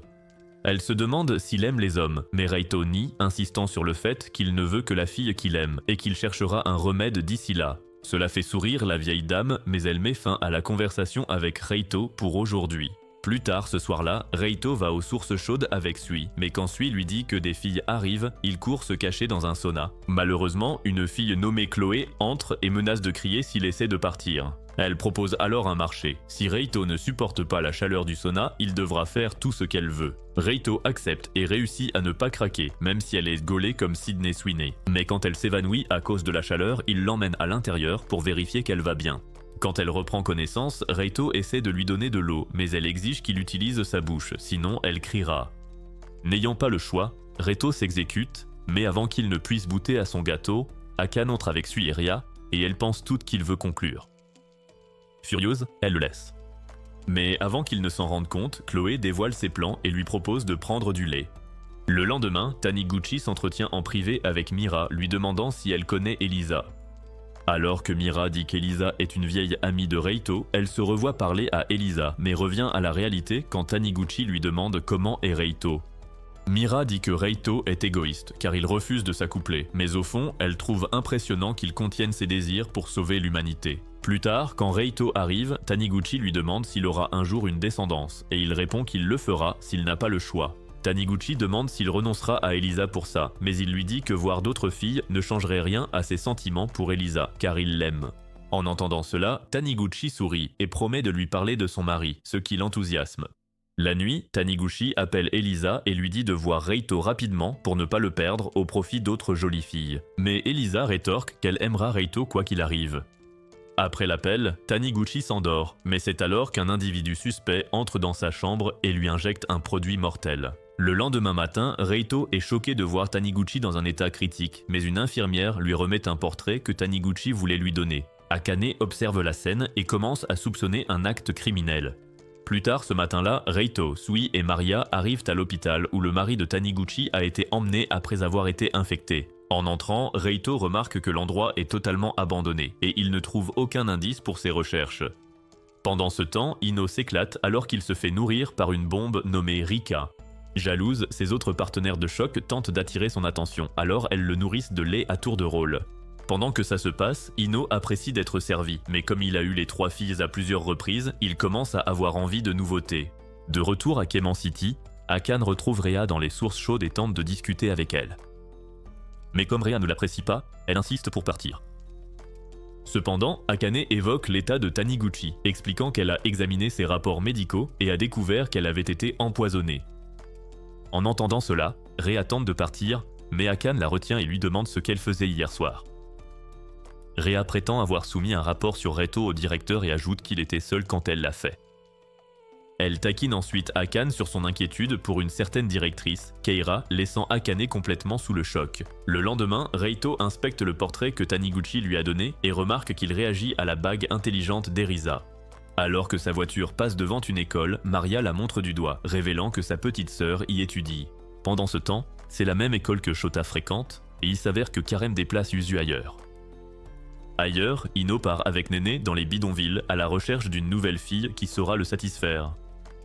Elle se demande s'il aime les hommes, mais Reito nie, insistant sur le fait qu'il ne veut que la fille qu'il aime et qu'il cherchera un remède d'ici là. Cela fait sourire la vieille dame, mais elle met fin à la conversation avec Reito pour aujourd'hui. Plus tard ce soir-là, Reito va aux sources chaudes avec Sui, mais quand Sui lui dit que des filles arrivent, il court se cacher dans un sauna. Malheureusement, une fille nommée Chloé entre et menace de crier s'il essaie de partir. Elle propose alors un marché. Si Reito ne supporte pas la chaleur du sauna, il devra faire tout ce qu'elle veut. Reito accepte et réussit à ne pas craquer, même si elle est gaulée comme Sydney Sweeney. Mais quand elle s'évanouit à cause de la chaleur, il l'emmène à l'intérieur pour vérifier qu'elle va bien. Quand elle reprend connaissance, Reito essaie de lui donner de l'eau, mais elle exige qu'il utilise sa bouche, sinon elle criera. N'ayant pas le choix, Reito s'exécute, mais avant qu'il ne puisse goûter à son gâteau, Akane entre avec Suiria, et elle pense toutes qu'il veut conclure. Furieuse, elle le laisse. Mais avant qu'il ne s'en rende compte, Chloé dévoile ses plans et lui propose de prendre du lait. Le lendemain, Taniguchi s'entretient en privé avec Mira, lui demandant si elle connaît Elisa. Alors que Mira dit qu'Elisa est une vieille amie de Reito, elle se revoit parler à Elisa, mais revient à la réalité quand Taniguchi lui demande comment est Reito. Mira dit que Reito est égoïste, car il refuse de s'accoupler, mais au fond, elle trouve impressionnant qu'il contienne ses désirs pour sauver l'humanité. Plus tard, quand Reito arrive, Taniguchi lui demande s'il aura un jour une descendance, et il répond qu'il le fera s'il n'a pas le choix. Taniguchi demande s'il renoncera à Elisa pour ça, mais il lui dit que voir d'autres filles ne changerait rien à ses sentiments pour Elisa, car il l'aime. En entendant cela, Taniguchi sourit et promet de lui parler de son mari, ce qui l'enthousiasme. La nuit, Taniguchi appelle Elisa et lui dit de voir Reito rapidement pour ne pas le perdre au profit d'autres jolies filles. Mais Elisa rétorque qu'elle aimera Reito quoi qu'il arrive. Après l'appel, Taniguchi s'endort, mais c'est alors qu'un individu suspect entre dans sa chambre et lui injecte un produit mortel. Le lendemain matin, Reito est choqué de voir Taniguchi dans un état critique, mais une infirmière lui remet un portrait que Taniguchi voulait lui donner. Akane observe la scène et commence à soupçonner un acte criminel. Plus tard ce matin-là, Reito, Sui et Maria arrivent à l'hôpital où le mari de Taniguchi a été emmené après avoir été infecté. En entrant, Reito remarque que l'endroit est totalement abandonné et il ne trouve aucun indice pour ses recherches. Pendant ce temps, Ino s'éclate alors qu'il se fait nourrir par une bombe nommée Rika. Jalouse, ses autres partenaires de choc tentent d'attirer son attention, alors elles le nourrissent de lait à tour de rôle. Pendant que ça se passe, Ino apprécie d'être servi, mais comme il a eu les 3 filles à plusieurs reprises, il commence à avoir envie de nouveautés. De retour à Kemen City, Akane retrouve Réa dans les sources chaudes et tente de discuter avec elle. Mais comme Réa ne l'apprécie pas, elle insiste pour partir. Cependant, Akane évoque l'état de Taniguchi, expliquant qu'elle a examiné ses rapports médicaux et a découvert qu'elle avait été empoisonnée. En entendant cela, Réa tente de partir, mais Akane la retient et lui demande ce qu'elle faisait hier soir. Réa prétend avoir soumis un rapport sur Reito au directeur et ajoute qu'il était seul quand elle l'a fait. Elle taquine ensuite Akane sur son inquiétude pour une certaine directrice, Keira, laissant Akane complètement sous le choc. Le lendemain, Reito inspecte le portrait que Taniguchi lui a donné et remarque qu'il réagit à la bague intelligente d'Erisa. Alors que sa voiture passe devant une école, Maria la montre du doigt, révélant que sa petite sœur y étudie. Pendant ce temps, c'est la même école que Shota fréquente, et il s'avère que Karen déplace Yuzu ailleurs. Ailleurs, Ino part avec Néné dans les bidonvilles à la recherche d'une nouvelle fille qui saura le satisfaire.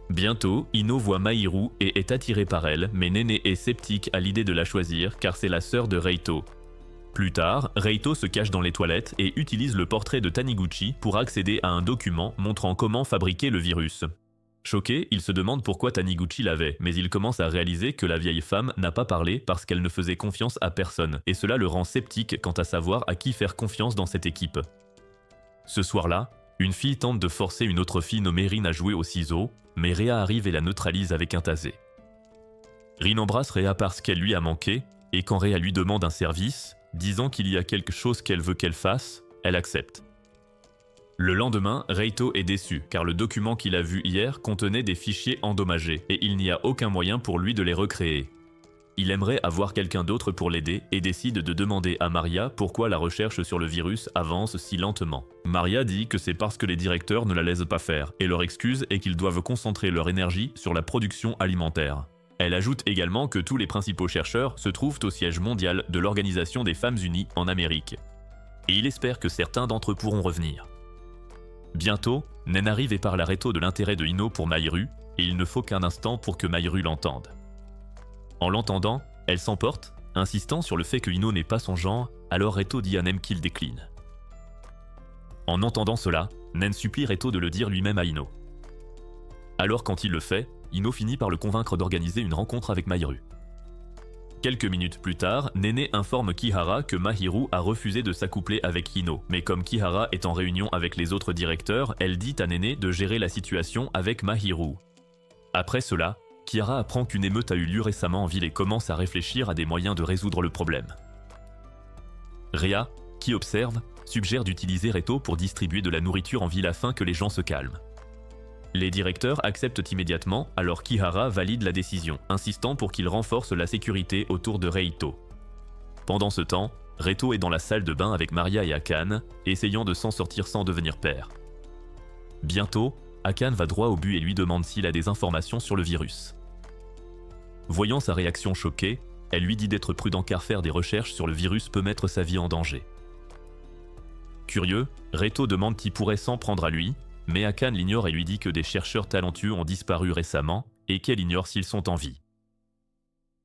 Bientôt, Ino voit Mahiru et est attiré par elle, mais Néné est sceptique à l'idée de la choisir car c'est la sœur de Reito. Plus tard, Reito se cache dans les toilettes et utilise le portrait de Taniguchi pour accéder à un document montrant comment fabriquer le virus. Choqué, il se demande pourquoi Taniguchi l'avait, mais il commence à réaliser que la vieille femme n'a pas parlé parce qu'elle ne faisait confiance à personne, et cela le rend sceptique quant à savoir à qui faire confiance dans cette équipe. Ce soir-là, une fille tente de forcer une autre fille nommée Rin à jouer au ciseau, mais Rhea arrive et la neutralise avec un tasé. Rin embrasse Rhea parce qu'elle lui a manqué, et quand Rhea lui demande un service, disant qu'il y a quelque chose qu'elle veut qu'elle fasse, elle accepte. Le lendemain, Reito est déçu car le document qu'il a vu hier contenait des fichiers endommagés et il n'y a aucun moyen pour lui de les recréer. Il aimerait avoir quelqu'un d'autre pour l'aider et décide de demander à Maria pourquoi la recherche sur le virus avance si lentement. Maria dit que c'est parce que les directeurs ne la laissent pas faire et leur excuse est qu'ils doivent concentrer leur énergie sur la production alimentaire. Elle ajoute également que tous les principaux chercheurs se trouvent au siège mondial de l'Organisation des Femmes Unies en Amérique. Et il espère que certains d'entre eux pourront revenir. Bientôt, Nen arrive et parle à Reito de l'intérêt de Ino pour Mahiru, et il ne faut qu'un instant pour que Mahiru l'entende. En l'entendant, elle s'emporte, insistant sur le fait que Ino n'est pas son genre, alors Reito dit à Nen qu'il décline. En entendant cela, Nen supplie Reito de le dire lui-même à Ino. Alors quand il le fait, Ino finit par le convaincre d'organiser une rencontre avec Mahiru. Quelques minutes plus tard, Nene informe Kihara que Mahiru a refusé de s'accoupler avec Ino, mais comme Kihara est en réunion avec les autres directeurs, elle dit à Nene de gérer la situation avec Mahiru. Après cela, Kihara apprend qu'une émeute a eu lieu récemment en ville et commence à réfléchir à des moyens de résoudre le problème. Rhea, qui observe, suggère d'utiliser Reito pour distribuer de la nourriture en ville afin que les gens se calment. Les directeurs acceptent immédiatement, alors Kihara valide la décision, insistant pour qu'il renforce la sécurité autour de Reito. Pendant ce temps, Reito est dans la salle de bain avec Maria et Akane, essayant de s'en sortir sans devenir père. Bientôt, Akane va droit au but et lui demande s'il a des informations sur le virus. Voyant sa réaction choquée, elle lui dit d'être prudent car faire des recherches sur le virus peut mettre sa vie en danger. Curieux, Reito demande qui pourrait s'en prendre à lui, mais Akane l'ignore et lui dit que des chercheurs talentueux ont disparu récemment et qu'elle ignore s'ils sont en vie.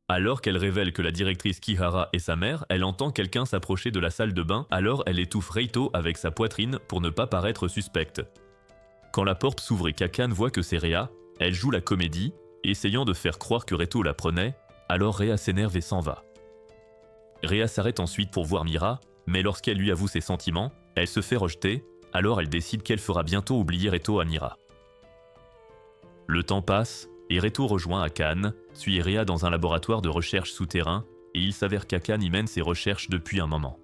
Alors qu'elle révèle que la directrice Kihara est sa mère, elle entend quelqu'un s'approcher de la salle de bain, alors elle étouffe Reito avec sa poitrine pour ne pas paraître suspecte. Quand la porte s'ouvre et qu'Akane voit que c'est Rhea, elle joue la comédie, essayant de faire croire que Reito la prenait, alors Rhea s'énerve et s'en va. Rhea s'arrête ensuite pour voir Mira, mais lorsqu'elle lui avoue ses sentiments, elle se fait rejeter, alors elle décide qu'elle fera bientôt oublier Reito à Mira. Le temps passe, et Reito rejoint Akane, suit Rhea dans un laboratoire de recherche souterrain, et il s'avère qu'Akane y mène ses recherches depuis un moment.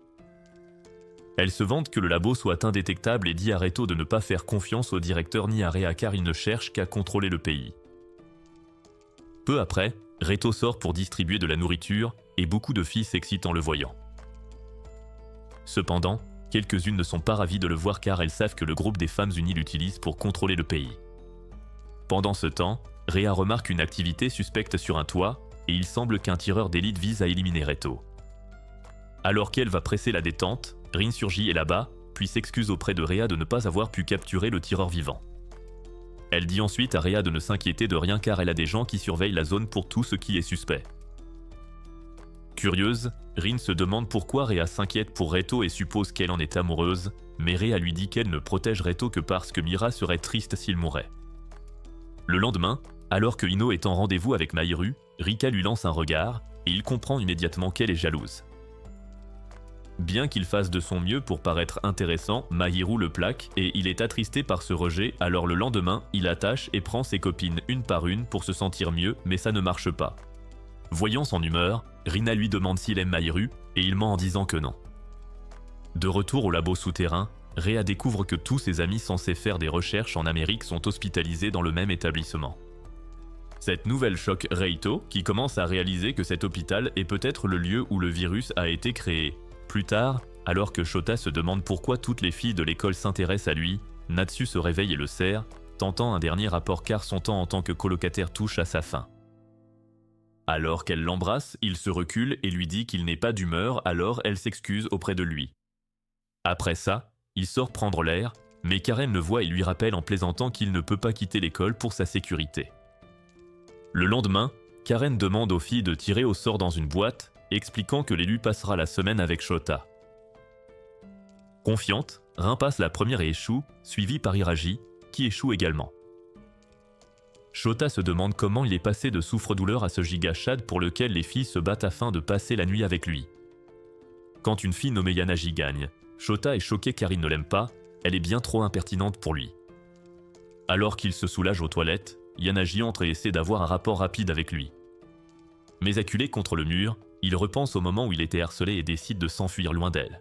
Elle se vante que le labo soit indétectable et dit à Reito de ne pas faire confiance au directeur ni à Rhea car il ne cherche qu'à contrôler le pays. Peu après, Reito sort pour distribuer de la nourriture, et beaucoup de filles s'excitent en le voyant. Cependant, quelques-unes ne sont pas ravies de le voir car elles savent que le groupe des Femmes Unies l'utilise pour contrôler le pays. Pendant ce temps, Rhea remarque une activité suspecte sur un toit, et il semble qu'un tireur d'élite vise à éliminer Reito. Alors qu'elle va presser la détente, Rin surgit et l'abat, puis s'excuse auprès de Rhea de ne pas avoir pu capturer le tireur vivant. Elle dit ensuite à Rhea de ne s'inquiéter de rien car elle a des gens qui surveillent la zone pour tout ce qui est suspect. Curieuse, Rin se demande pourquoi Rhea s'inquiète pour Reito et suppose qu'elle en est amoureuse, mais Rhea lui dit qu'elle ne protège Reito que parce que Mira serait triste s'il mourait. Le lendemain, alors que Ino est en rendez-vous avec Mahiru, Rika lui lance un regard, et il comprend immédiatement qu'elle est jalouse. Bien qu'il fasse de son mieux pour paraître intéressant, Mahiru le plaque et il est attristé par ce rejet, alors le lendemain, il attache et prend ses copines une par une pour se sentir mieux, mais ça ne marche pas. Voyant son humeur, Rina lui demande s'il aime Mahiru, et il ment en disant que non. De retour au labo souterrain, Rhea découvre que tous ses amis censés faire des recherches en Amérique sont hospitalisés dans le même établissement. Cette nouvelle choque Reito, qui commence à réaliser que cet hôpital est peut-être le lieu où le virus a été créé. Plus tard, alors que Shota se demande pourquoi toutes les filles de l'école s'intéressent à lui, Natsu se réveille et le serre, tentant un dernier rapport car son temps en tant que colocataire touche à sa fin. Alors qu'elle l'embrasse, il se recule et lui dit qu'il n'est pas d'humeur, alors elle s'excuse auprès de lui. Après ça, il sort prendre l'air, mais Karen le voit et lui rappelle en plaisantant qu'il ne peut pas quitter l'école pour sa sécurité. Le lendemain, Karen demande aux filles de tirer au sort dans une boîte, expliquant que l'élu passera la semaine avec Shota. Confiante, Rin passe la première et échoue, suivie par Hiraji, qui échoue également. Shota se demande comment il est passé de souffre-douleur à ce giga-shad pour lequel les filles se battent afin de passer la nuit avec lui. Quand une fille nommée Yanagi gagne, Shota est choqué car il ne l'aime pas, elle est bien trop impertinente pour lui. Alors qu'il se soulage aux toilettes, Yanagi entre et essaie d'avoir un rapport rapide avec lui. Mais acculé contre le mur, il repense au moment où il était harcelé et décide de s'enfuir loin d'elle.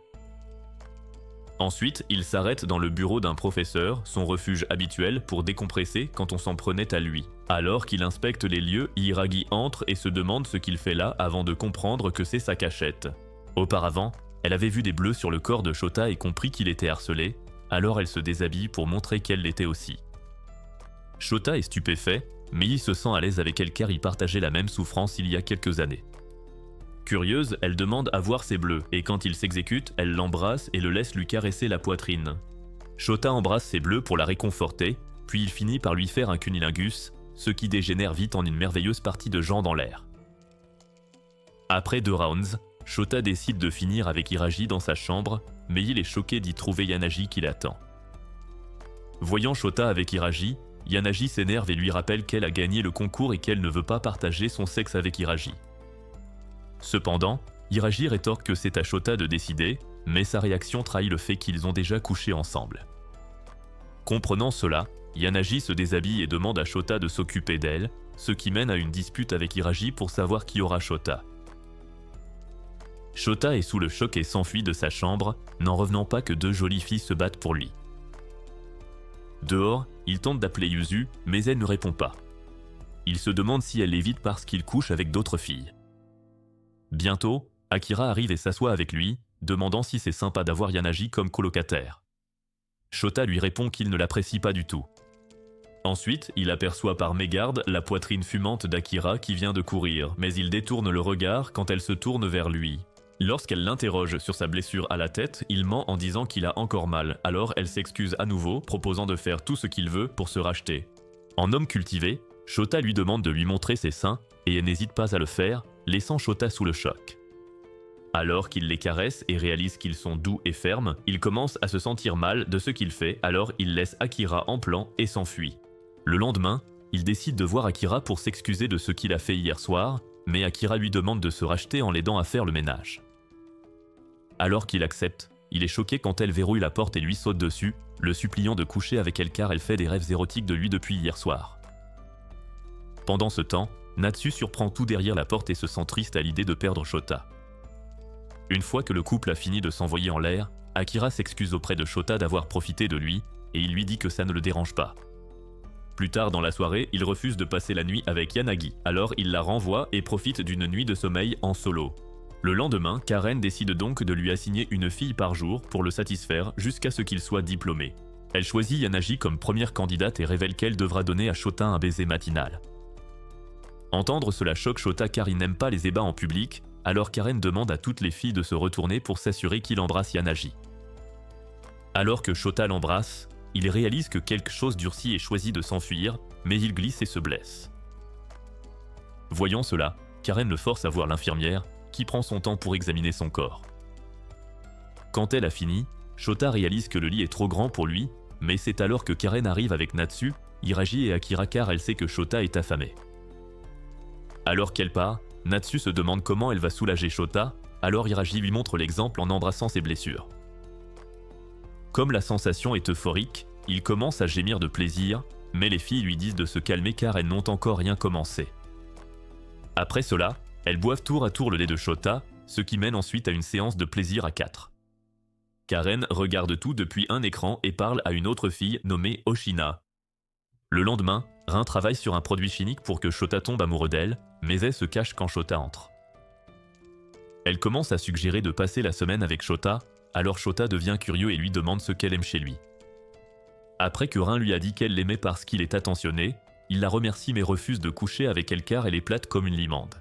Ensuite, il s'arrête dans le bureau d'un professeur, son refuge habituel pour décompresser quand on s'en prenait à lui. Alors qu'il inspecte les lieux, Hiragi entre et se demande ce qu'il fait là avant de comprendre que c'est sa cachette. Auparavant, elle avait vu des bleus sur le corps de Shota et compris qu'il était harcelé, alors elle se déshabille pour montrer qu'elle l'était aussi. Shota est stupéfait, mais il se sent à l'aise avec elle car il partageait la même souffrance il y a quelques années. Curieuse, elle demande à voir ses bleus, et quand il s'exécute, elle l'embrasse et le laisse lui caresser la poitrine. Shota embrasse ses bleus pour la réconforter, puis il finit par lui faire un cunilingus, ce qui dégénère vite en une merveilleuse partie de gens dans l'air. Après 2 rounds, Shota décide de finir avec Hiraji dans sa chambre, mais il est choqué d'y trouver Yanagi qui l'attend. Voyant Shota avec Hiraji, Yanagi s'énerve et lui rappelle qu'elle a gagné le concours et qu'elle ne veut pas partager son sexe avec Hiraji. Cependant, Hiraji rétorque que c'est à Shota de décider, mais sa réaction trahit le fait qu'ils ont déjà couché ensemble. Comprenant cela, Yanagi se déshabille et demande à Shota de s'occuper d'elle, ce qui mène à une dispute avec Hiraji pour savoir qui aura Shota. Shota est sous le choc et s'enfuit de sa chambre, n'en revenant pas que 2 jolies filles se battent pour lui. Dehors, il tente d'appeler Yuzu, mais elle ne répond pas. Il se demande si elle l'évite parce qu'il couche avec d'autres filles. Bientôt, Akira arrive et s'assoit avec lui, demandant si c'est sympa d'avoir Yanagi comme colocataire. Shota lui répond qu'il ne l'apprécie pas du tout. Ensuite, il aperçoit par mégarde la poitrine fumante d'Akira qui vient de courir, mais il détourne le regard quand elle se tourne vers lui. Lorsqu'elle l'interroge sur sa blessure à la tête, il ment en disant qu'il a encore mal, alors elle s'excuse à nouveau, proposant de faire tout ce qu'il veut pour se racheter. En homme cultivé, Shota lui demande de lui montrer ses seins, et elle n'hésite pas à le faire, laissant Shota sous le choc. Alors qu'il les caresse et réalise qu'ils sont doux et fermes, il commence à se sentir mal de ce qu'il fait, alors il laisse Akira en plan et s'enfuit. Le lendemain, il décide de voir Akira pour s'excuser de ce qu'il a fait hier soir, mais Akira lui demande de se racheter en l'aidant à faire le ménage. Alors qu'il accepte, il est choqué quand elle verrouille la porte et lui saute dessus, le suppliant de coucher avec elle car elle fait des rêves érotiques de lui depuis hier soir. Pendant ce temps, Natsu surprend tout derrière la porte et se sent triste à l'idée de perdre Shota. Une fois que le couple a fini de s'envoyer en l'air, Akira s'excuse auprès de Shota d'avoir profité de lui, et il lui dit que ça ne le dérange pas. Plus tard dans la soirée, il refuse de passer la nuit avec Yanagi, alors il la renvoie et profite d'une nuit de sommeil en solo. Le lendemain, Karen décide donc de lui assigner une fille par jour pour le satisfaire jusqu'à ce qu'il soit diplômé. Elle choisit Yanagi comme première candidate et révèle qu'elle devra donner à Shota un baiser matinal. Entendre cela choque Shota car il n'aime pas les ébats en public, alors Karen demande à toutes les filles de se retourner pour s'assurer qu'il embrasse Yanagi. Alors que Shota l'embrasse, il réalise que quelque chose durcit et choisit de s'enfuir, mais il glisse et se blesse. Voyant cela, Karen le force à voir l'infirmière, qui prend son temps pour examiner son corps. Quand elle a fini, Shota réalise que le lit est trop grand pour lui, mais c'est alors que Karen arrive avec Natsu, Hiraji et Akira car elle sait que Shota est affamée. Alors qu'elle part, Natsu se demande comment elle va soulager Shota, alors Hiraji lui montre l'exemple en embrassant ses blessures. Comme la sensation est euphorique, il commence à gémir de plaisir, mais les filles lui disent de se calmer car elles n'ont encore rien commencé. Après cela, elles boivent tour à tour le lait de Shota, ce qui mène ensuite à une séance de plaisir à 4. Karen regarde tout depuis un écran et parle à une autre fille nommée Oshina. Le lendemain, Rin travaille sur un produit chimique pour que Shota tombe amoureux d'elle, mais elle se cache quand Shota entre. Elle commence à suggérer de passer la semaine avec Shota, alors Shota devient curieux et lui demande ce qu'elle aime chez lui. Après que Rin lui a dit qu'elle l'aimait parce qu'il est attentionné, il la remercie mais refuse de coucher avec elle car elle est plate comme une limande.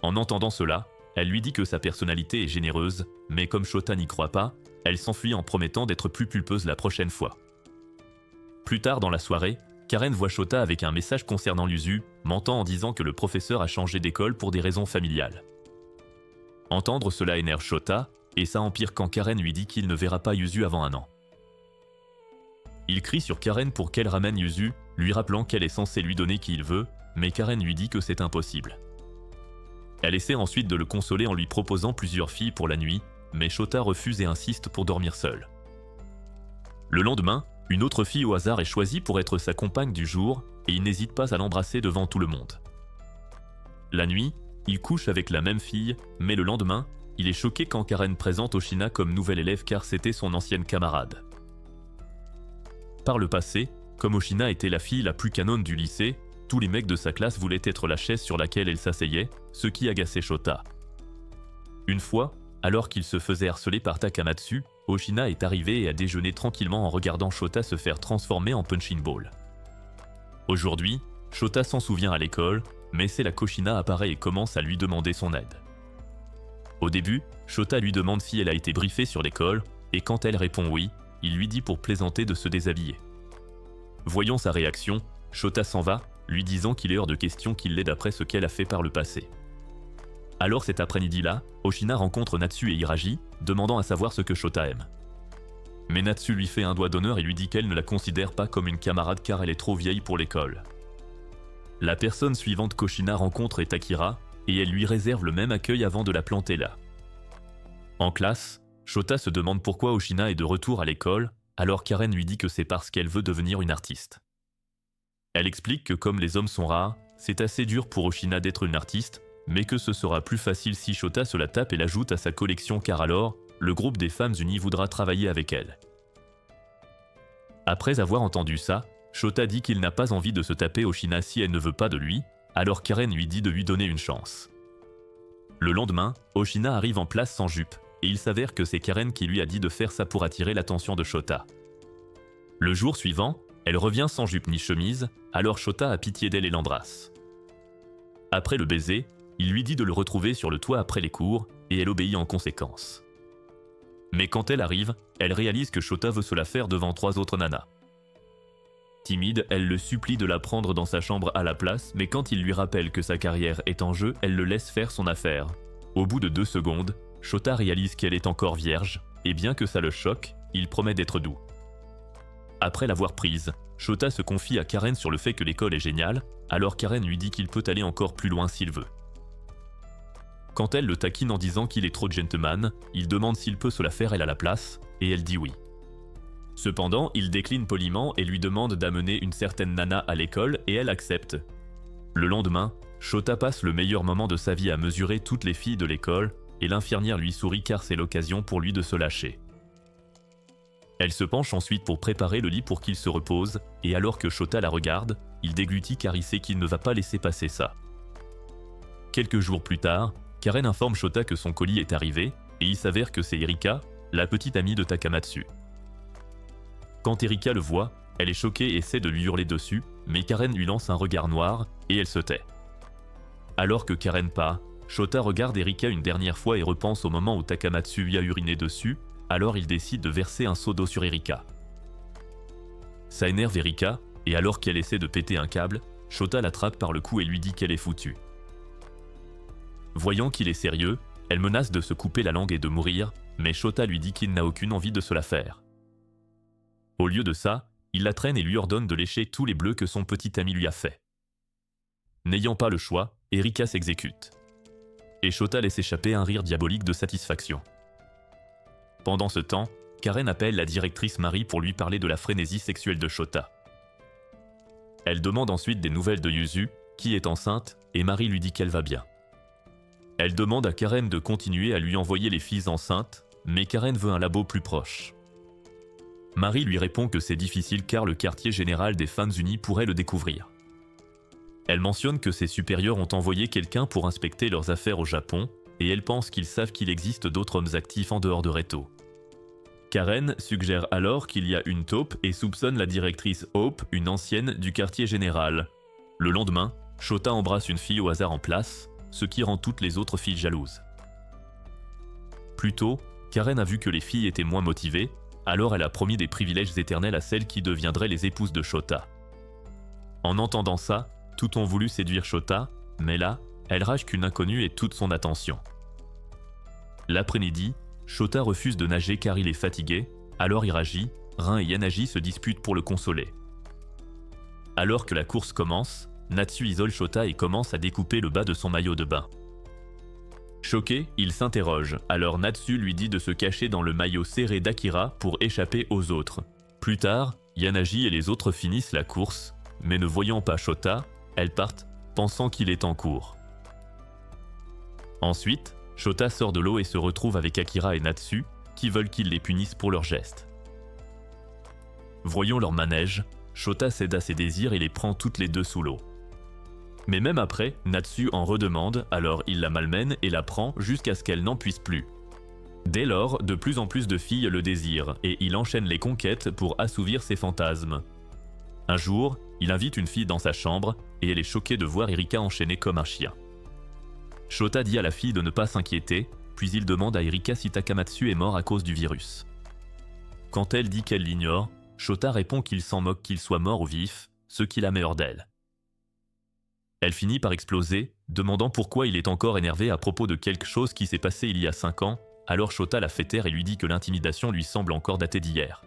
En entendant cela, elle lui dit que sa personnalité est généreuse, mais comme Shota n'y croit pas, elle s'enfuit en promettant d'être plus pulpeuse la prochaine fois. Plus tard dans la soirée, Karen voit Shota avec un message concernant l'USU, mentant en disant que le professeur a changé d'école pour des raisons familiales. Entendre cela énerve Shota, et ça empire quand Karen lui dit qu'il ne verra pas Yuzu avant 1 an. Il crie sur Karen pour qu'elle ramène Yuzu, lui rappelant qu'elle est censée lui donner qui il veut, mais Karen lui dit que c'est impossible. Elle essaie ensuite de le consoler en lui proposant plusieurs filles pour la nuit, mais Shota refuse et insiste pour dormir seul. Le lendemain, une autre fille au hasard est choisie pour être sa compagne du jour, et il n'hésite pas à l'embrasser devant tout le monde. La nuit, il couche avec la même fille, mais le lendemain, il est choqué quand Karen présente Oshina comme nouvelle élève car c'était son ancienne camarade. Par le passé, comme Oshina était la fille la plus canonne du lycée, tous les mecs de sa classe voulaient être la chaise sur laquelle elle s'asseyait, ce qui agaçait Shota. Une fois, alors qu'il se faisait harceler par Takamatsu, Oshina est arrivée et a déjeuné tranquillement en regardant Shota se faire transformer en punching ball. Aujourd'hui, Shota s'en souvient à l'école, mais c'est là qu'Oshina apparaît et commence à lui demander son aide. Au début, Shota lui demande si elle a été briefée sur l'école, et quand elle répond oui, il lui dit pour plaisanter de se déshabiller. Voyant sa réaction, Shota s'en va, lui disant qu'il est hors de question qu'il l'aide après ce qu'elle a fait par le passé. Alors cet après-midi-là, Oshina rencontre Natsu et Hiraji, demandant à savoir ce que Shota aime. Mais Natsu lui fait un doigt d'honneur et lui dit qu'elle ne la considère pas comme une camarade car elle est trop vieille pour l'école. La personne suivante qu'Oshina rencontre est Akira, et elle lui réserve le même accueil avant de la planter là. En classe, Shota se demande pourquoi Oshina est de retour à l'école, alors Karen lui dit que c'est parce qu'elle veut devenir une artiste. Elle explique que comme les hommes sont rares, c'est assez dur pour Oshina d'être une artiste, mais que ce sera plus facile si Shota se la tape et l'ajoute à sa collection car alors, le groupe des femmes unies voudra travailler avec elle. Après avoir entendu ça, Shota dit qu'il n'a pas envie de se taper Oshina si elle ne veut pas de lui, alors Karen lui dit de lui donner une chance. Le lendemain, Oshina arrive en place sans jupe, et il s'avère que c'est Karen qui lui a dit de faire ça pour attirer l'attention de Shota. Le jour suivant, elle revient sans jupe ni chemise, alors Shota a pitié d'elle et l'embrasse. Après le baiser, il lui dit de le retrouver sur le toit après les cours, et elle obéit en conséquence. Mais quand elle arrive, elle réalise que Shota veut se la faire devant 3 autres nanas. Timide, elle le supplie de la prendre dans sa chambre à la place, mais quand il lui rappelle que sa carrière est en jeu, elle le laisse faire son affaire. Au bout de 2 secondes, Shota réalise qu'elle est encore vierge, et bien que ça le choque, il promet d'être doux. Après l'avoir prise, Shota se confie à Karen sur le fait que l'école est géniale, alors Karen lui dit qu'il peut aller encore plus loin s'il veut. Quand elle le taquine en disant qu'il est trop gentleman, il demande s'il peut se la faire elle à la place, et elle dit oui. Cependant, il décline poliment et lui demande d'amener une certaine nana à l'école et elle accepte. Le lendemain, Shota passe le meilleur moment de sa vie à mesurer toutes les filles de l'école et l'infirmière lui sourit car c'est l'occasion pour lui de se lâcher. Elle se penche ensuite pour préparer le lit pour qu'il se repose et alors que Shota la regarde, il déglutit car il sait qu'il ne va pas laisser passer ça. Quelques jours plus tard, Karen informe Shota que son colis est arrivé et il s'avère que c'est Erika, la petite amie de Takamatsu. Quand Erika le voit, elle est choquée et essaie de lui hurler dessus, mais Karen lui lance un regard noir et elle se tait. Alors que Karen part, Shota regarde Erika une dernière fois et repense au moment où Takamatsu lui a uriné dessus, alors il décide de verser un seau d'eau sur Erika. Ça énerve Erika, et alors qu'elle essaie de péter un câble, Shota l'attrape par le cou et lui dit qu'elle est foutue. Voyant qu'il est sérieux, elle menace de se couper la langue et de mourir, mais Shota lui dit qu'il n'a aucune envie de se la faire. Au lieu de ça, il la traîne et lui ordonne de lécher tous les bleus que son petit ami lui a fait. N'ayant pas le choix, Erika s'exécute. Et Shota laisse échapper un rire diabolique de satisfaction. Pendant ce temps, Karen appelle la directrice Marie pour lui parler de la frénésie sexuelle de Shota. Elle demande ensuite des nouvelles de Yuzu, qui est enceinte, et Marie lui dit qu'elle va bien. Elle demande à Karen de continuer à lui envoyer les filles enceintes, mais Karen veut un labo plus proche. Marie lui répond que c'est difficile car le quartier général des Femmes Unies pourrait le découvrir. Elle mentionne que ses supérieurs ont envoyé quelqu'un pour inspecter leurs affaires au Japon, et elle pense qu'ils savent qu'il existe d'autres hommes actifs en dehors de Reto. Karen suggère alors qu'il y a une taupe et soupçonne la directrice Hope, une ancienne du quartier général. Le lendemain, Shota embrasse une fille au hasard en place, ce qui rend toutes les autres filles jalouses. Plus tôt, Karen a vu que les filles étaient moins motivées, alors elle a promis des privilèges éternels à celles qui deviendraient les épouses de Shota. En entendant ça, toutes ont voulu séduire Shota, mais là, elle rage qu'une inconnue ait toute son attention. L'après-midi, Shota refuse de nager car il est fatigué, alors Hiraji, Rin et Yanagi se disputent pour le consoler. Alors que la course commence, Natsu isole Shota et commence à découper le bas de son maillot de bain. Choqué, il s'interroge, alors Natsu lui dit de se cacher dans le maillot serré d'Akira pour échapper aux autres. Plus tard, Yanagi et les autres finissent la course, mais ne voyant pas Shota, elles partent, pensant qu'il est en cours. Ensuite, Shota sort de l'eau et se retrouve avec Akira et Natsu, qui veulent qu'il les punisse pour leurs gestes. Voyant leur manège, Shota cède à ses désirs et les prend toutes les deux sous l'eau. Mais même après, Natsu en redemande, alors il la malmène et la prend jusqu'à ce qu'elle n'en puisse plus. Dès lors, de plus en plus de filles le désirent, et il enchaîne les conquêtes pour assouvir ses fantasmes. Un jour, il invite une fille dans sa chambre, et elle est choquée de voir Erika enchaînée comme un chien. Shota dit à la fille de ne pas s'inquiéter, puis il demande à Erika si Takamatsu est mort à cause du virus. Quand elle dit qu'elle l'ignore, Shota répond qu'il s'en moque qu'il soit mort ou vif, ce qui la met hors d'elle. Elle finit par exploser, demandant pourquoi il est encore énervé à propos de quelque chose qui s'est passé il y a 5 ans, alors Shota la fait taire et lui dit que l'intimidation lui semble encore datée d'hier.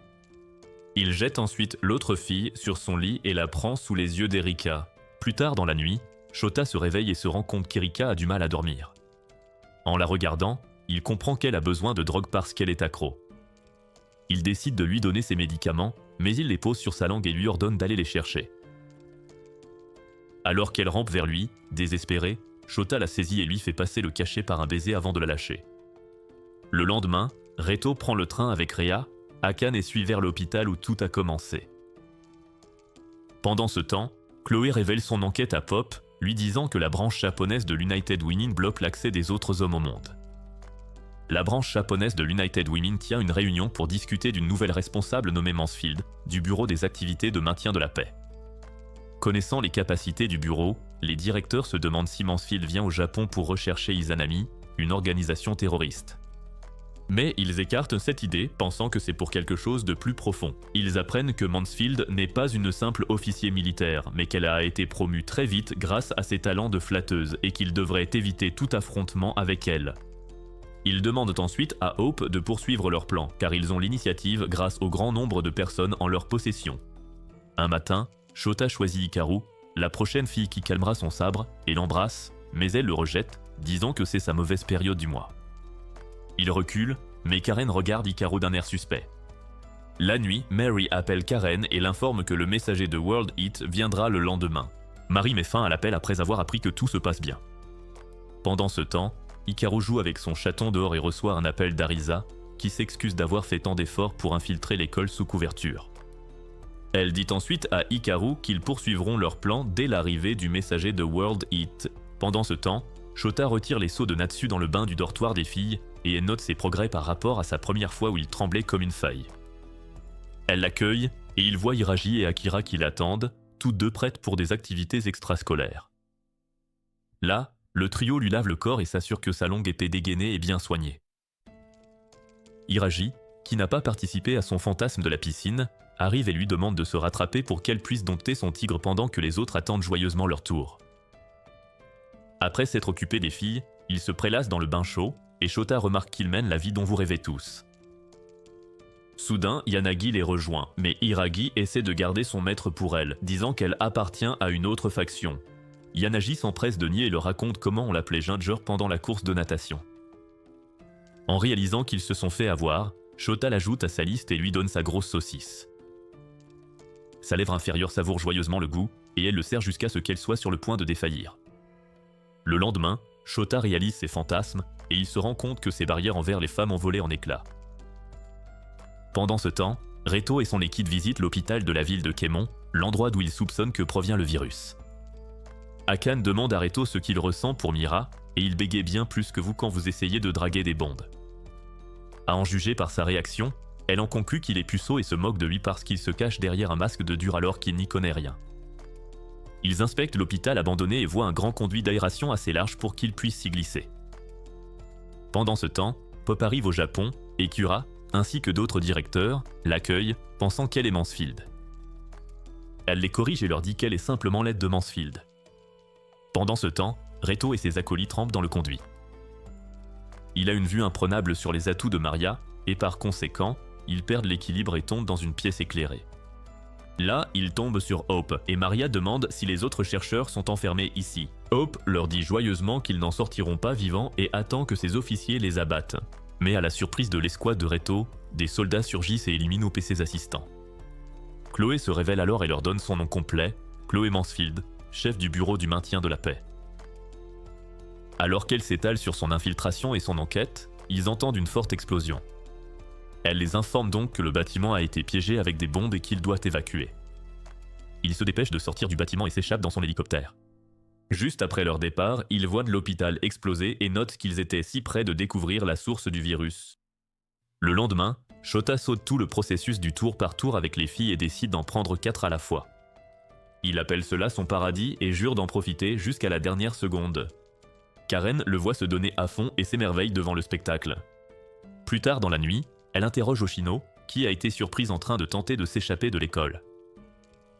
Il jette ensuite l'autre fille sur son lit et la prend sous les yeux d'Erika. Plus tard dans la nuit, Shota se réveille et se rend compte qu'Erika a du mal à dormir. En la regardant, il comprend qu'elle a besoin de drogue parce qu'elle est accro. Il décide de lui donner ses médicaments, mais il les pose sur sa langue et lui ordonne d'aller les chercher. Alors qu'elle rampe vers lui, désespérée, Shota la saisit et lui fait passer le cachet par un baiser avant de la lâcher. Le lendemain, Reto prend le train avec Rhea, Akane et suit vers l'hôpital où tout a commencé. Pendant ce temps, Chloé révèle son enquête à Pop, lui disant que la branche japonaise de l'United Women bloque l'accès des autres hommes au monde. La branche japonaise de l'United Women tient une réunion pour discuter d'une nouvelle responsable nommée Mansfield, du Bureau des activités de maintien de la paix. Connaissant les capacités du bureau, les directeurs se demandent si Mansfield vient au Japon pour rechercher Izanami, une organisation terroriste. Mais ils écartent cette idée, pensant que c'est pour quelque chose de plus profond. Ils apprennent que Mansfield n'est pas une simple officier militaire, mais qu'elle a été promue très vite grâce à ses talents de flatteuse et qu'il devrait éviter tout affrontement avec elle. Ils demandent ensuite à Hope de poursuivre leur plan, car ils ont l'initiative grâce au grand nombre de personnes en leur possession. Un matin, Shota choisit Hikaru, la prochaine fille qui calmera son sabre, et l'embrasse, mais elle le rejette, disant que c'est sa mauvaise période du mois. Il recule, mais Karen regarde Hikaru d'un air suspect. La nuit, Mary appelle Karen et l'informe que le messager de World Eat viendra le lendemain. Mary met fin à l'appel après avoir appris que tout se passe bien. Pendant ce temps, Hikaru joue avec son chaton dehors et reçoit un appel d'Arisa, qui s'excuse d'avoir fait tant d'efforts pour infiltrer l'école sous couverture. Elle dit ensuite à Hikaru qu'ils poursuivront leur plan dès l'arrivée du messager de World Eat. Pendant ce temps, Shota retire les seaux de Natsu dans le bain du dortoir des filles et elle note ses progrès par rapport à sa première fois où il tremblait comme une feuille. Elle l'accueille et il voit Hiraji et Akira qui l'attendent, toutes deux prêtes pour des activités extrascolaires. Là, le trio lui lave le corps et s'assure que sa longue épée dégainée est bien soignée. Hiraji, qui n'a pas participé à son fantasme de la piscine, arrive et lui demande de se rattraper pour qu'elle puisse dompter son tigre pendant que les autres attendent joyeusement leur tour. Après s'être occupé des filles, il se prélasse dans le bain chaud et Shota remarque qu'il mène la vie dont vous rêvez tous. Soudain, Yanagi les rejoint, mais Hiragi essaie de garder son maître pour elle, disant qu'elle appartient à une autre faction. Yanagi s'empresse de nier et leur raconte comment on l'appelait Ginger pendant la course de natation. En réalisant qu'ils se sont fait avoir, Shota l'ajoute à sa liste et lui donne sa grosse saucisse. Sa lèvre inférieure savoure joyeusement le goût, et elle le serre jusqu'à ce qu'elle soit sur le point de défaillir. Le lendemain, Shota réalise ses fantasmes, et il se rend compte que ses barrières envers les femmes ont volé en éclats. Pendant ce temps, Reto et son équipe visitent l'hôpital de la ville de Kémon, l'endroit d'où ils soupçonnent que provient le virus. Akane demande à Reto ce qu'il ressent pour Mira, et il bégaye bien plus que vous quand vous essayez de draguer des bondes. À en juger par sa réaction, elle en conclut qu'il est puceau et se moque de lui parce qu'il se cache derrière un masque de dur alors qu'il n'y connaît rien. Ils inspectent l'hôpital abandonné et voient un grand conduit d'aération assez large pour qu'ils puissent s'y glisser. Pendant ce temps, Pop arrive au Japon et Kura, ainsi que d'autres directeurs, l'accueillent, pensant qu'elle est Mansfield. Elle les corrige et leur dit qu'elle est simplement l'aide de Mansfield. Pendant ce temps, Reto et ses acolytes rampent dans le conduit. il a une vue imprenable sur les atouts de Maria, et par conséquent, ils perdent l'équilibre et tombent dans une pièce éclairée. Là, ils tombent sur Hope, et Maria demande si les autres chercheurs sont enfermés ici. Hope leur dit joyeusement qu'ils n'en sortiront pas vivants et attend que ses officiers les abattent. Mais à la surprise de l'escouade de Reto, des soldats surgissent et éliminent Hope et ses assistants. Chloé se révèle alors et leur donne son nom complet, Chloé Mansfield, chef du bureau du maintien de la paix. Alors qu'elle s'étale sur son infiltration et son enquête, ils entendent une forte explosion. Elle les informe donc que le bâtiment a été piégé avec des bombes et qu'il doit évacuer. Il se dépêche de sortir du bâtiment et s'échappe dans son hélicoptère. Juste après leur départ, ils voient l'hôpital exploser et notent qu'ils étaient si près de découvrir la source du virus. Le lendemain, Shota saute tout le processus du tour par tour avec les filles et décide d'en prendre 4 à la fois. Il appelle cela son paradis et jure d'en profiter jusqu'à la dernière seconde. Karen le voit se donner à fond et s'émerveille devant le spectacle. Plus tard dans la nuit, elle interroge Oshino, qui a été surprise en train de tenter de s'échapper de l'école,